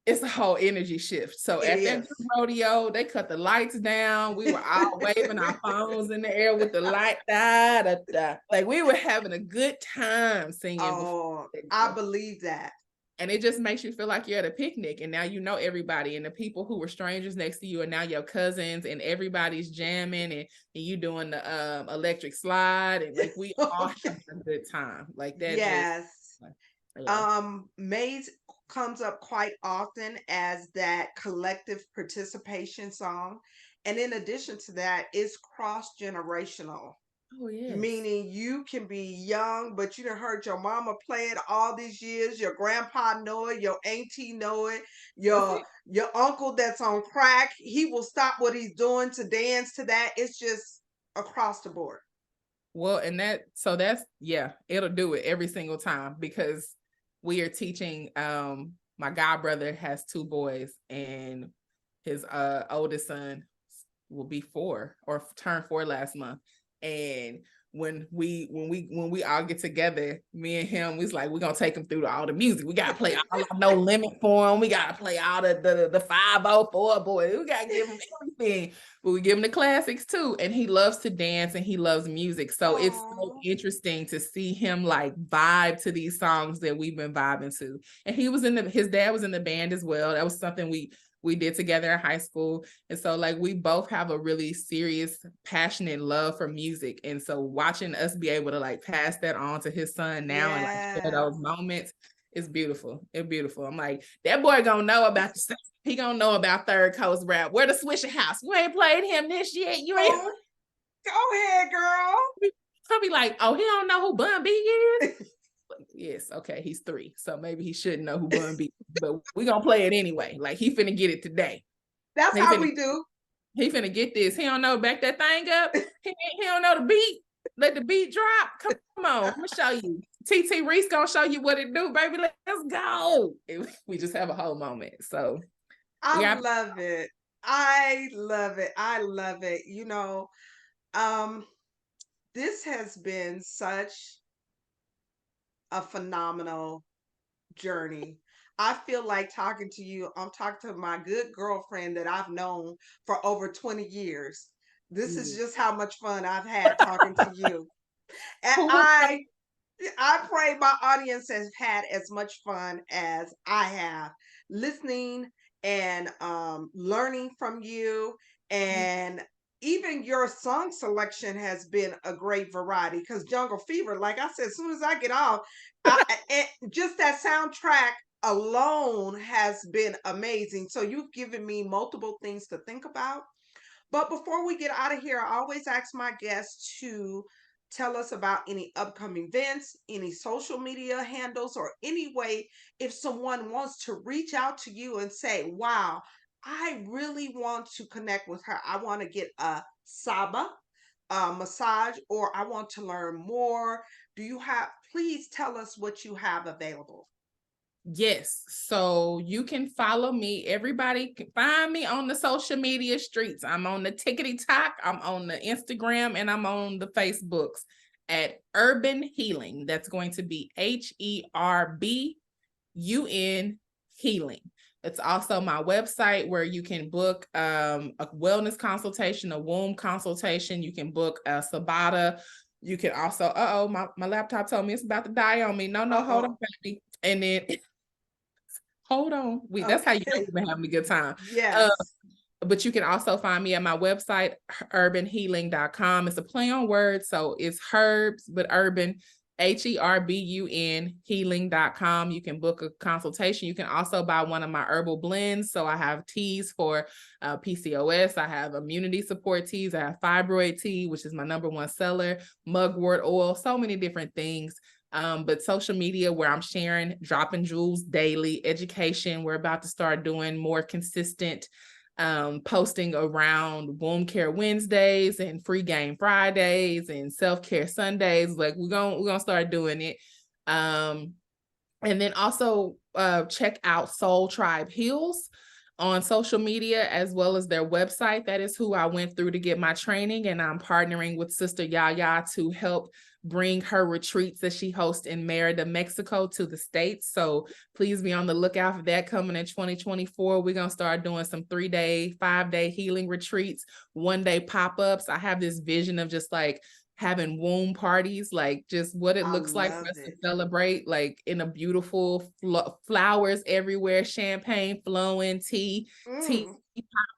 it's a whole energy shift. So It at that is. rodeo, they cut the lights down. We were all waving our phones in the air with the light. Da, da, da. Like we were having a good time singing. Oh, I believe that. And it just makes you feel like you're at a picnic, and now you know everybody, and the people who were strangers next to you are now your cousins, and everybody's jamming, and you doing the electric slide, and like we all having a good time. Like that Yes. yeah. Maze comes up quite often as that collective participation song. And in addition to that, it's cross generational. Oh yes. Meaning you can be young, but you done heard your mama play it all these years. Your grandpa know it, your auntie know it, your uncle that's on crack, he will stop what he's doing to dance to that. It's just across the board. Well, and that's yeah, it'll do it every single time, because we are teaching my god brother has 2 boys, and his oldest son will be 4 or turned 4 last month. And when we all get together, me and him, we's like, we're gonna take him through all the music. We gotta play all of No Limit for him. We gotta play all the 504 boys. We gotta give him everything. But we give him the classics too. And he loves to dance and he loves music. So it's so interesting to see him like vibe to these songs that we've been vibing to. And his dad was in the band as well. That was something we did together in high school. And so like we both have a really serious, passionate love for music. And so watching us be able to like pass that on to his son now and like share those moments, it's beautiful. It's beautiful. I'm like, that boy gonna know about the he gonna know about Third Coast Rap. Where the Swisher House? You ain't played him this yet. You ain't. Go ahead, girl. I'll be like, oh, he don't know who Bun B is. Yes, okay, he's 3, so maybe he shouldn't know who Bun B is, but we gonna play it anyway. Like he finna get it today. That's how we do. He finna get this. He don't know, back that thing up. He don't know the beat. Let the beat drop. Come on, I'm gonna show you. TT Reese gonna show you what it do, baby. Let's go. We just have a whole moment. So I love it. I love it. I love it. This has been such a phenomenal journey. I feel like talking to you. I'm talking to my good girlfriend that I've known for over 20 years. This is just how much fun I've had talking to you. And I pray my audience has had as much fun as I have listening and learning from you. And even your song selection has been a great variety, because Jungle Fever, like I said, as soon as I get off, just that soundtrack alone has been amazing. So you've given me multiple things to think about. But before we get out of here, I always ask my guests to tell us about any upcoming events, any social media handles, or any way if someone wants to reach out to you and say, wow, I really want to connect with her. I want to get a Saba massage, or I want to learn more. Do you have, please tell us what you have available. Yes. So you can follow me. Everybody can find me on the social media streets. I'm on the TikTok, I'm on the Instagram, and I'm on the Facebooks at Urban Healing. That's going to be HERBUN Healing. It's also my website where you can book a wellness consultation, a womb consultation. You can book a Sabata. You can also, my laptop told me it's about to die on me. No, hold on, baby. And then hold on. That's how you know Okay. we've been having a good time. Yes. But you can also find me at my website, urbanhealing.com. It's a play on words. So it's herbs, but urban, HERBUN healing.com. You can book a consultation. You can also buy one of my herbal blends. So I have teas for PCOS. I have immunity support teas. I have fibroid tea, which is my #1 seller, mugwort oil, so many different things. But social media where I'm sharing, dropping jewels daily, education. We're about to start doing more consistent posting around Womb Care Wednesdays and Free Game Fridays and Self-Care Sundays. Like we're gonna start doing it. And then also check out Soul Tribe Heals on social media, as well as their website. That is who I went through to get my training, and I'm partnering with Sister Yaya to help bring her retreats that she hosts in Merida, Mexico to the States. So please be on the lookout for that coming in 2024. We're going to start doing some 3-day, 5-day healing retreats, 1-day pop-ups. I have this vision of just like having womb parties, like just what it I looks like for love us to it. celebrate, like in a beautiful flowers everywhere, champagne flowing, tea Mm.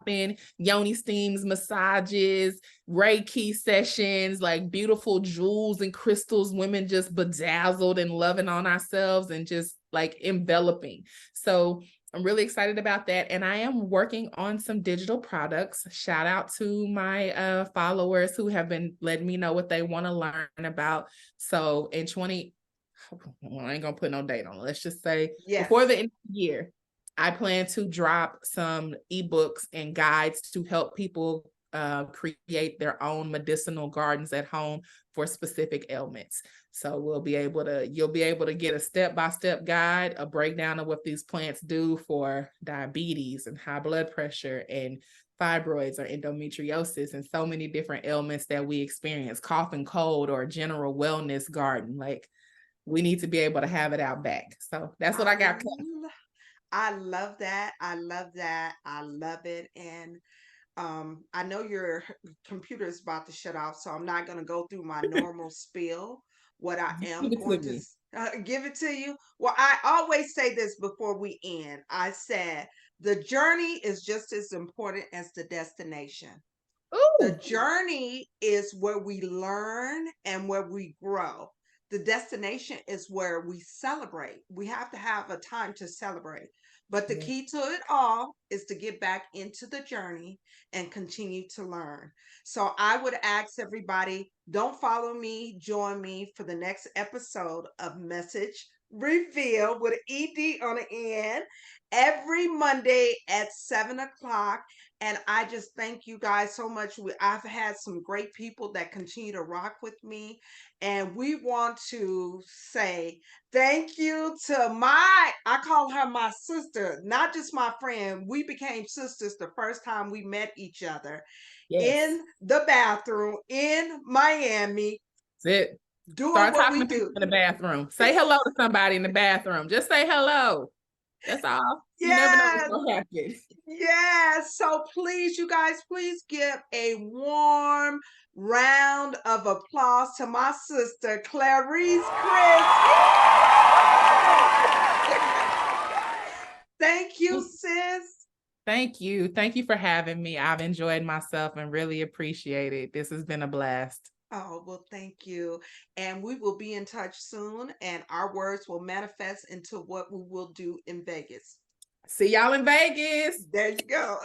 popping, yoni steams, massages, Reiki sessions, like beautiful jewels and crystals, women just bedazzled and loving on ourselves and just like enveloping. So I'm really excited about that. And I am working on some digital products. Shout out to my followers who have been letting me know what they want to learn about. So in well, I ain't gonna put no date on it. Let's just say before Yes. the end of the year, I plan to drop some ebooks and guides to help people create their own medicinal gardens at home for specific ailments. So you'll be able to get a step-by-step guide, a breakdown of what these plants do for diabetes and high blood pressure and fibroids or endometriosis and so many different ailments that we experience, cough and cold, or a general wellness garden. Like we need to be able to have it out back. So that's what I I got. I love that. I love that. I love it. And I know your computer is about to shut off, so I'm not going to go through my normal spiel. What I Give am it to going to me. give it to you. Well, I always say this before we end. I said the journey is just as important as the destination. The Ooh, journey is where we learn and where we grow. The destination is where we celebrate. We have to have a time to celebrate. But the yeah. key to it all is to get back into the journey and continue to learn. So I would ask everybody, don't follow me, join me for the next episode of Message Reveal with an ED on the end every Monday at 7 o'clock. And I just thank you guys so much. I've had some great people that continue to rock with me. And we want to say thank you to I call her my sister, not just my friend. We became sisters the first time we met each other Yes. in the bathroom in Miami, That's it. doing Start what talking we to people do. in the bathroom. Say hello to somebody in the bathroom. Just say hello. That's all. You never know what's Yes. gonna happen. Yes. So please, you guys, please give a warm round of applause to my sister, Clarice Criss. Thank you, sis. Thank you. Thank you for having me. I've enjoyed myself and really appreciate it. This has been a blast. Oh, well, thank you. And we will be in touch soon, and our words will manifest into what we will do in Vegas. See y'all in Vegas. There you go.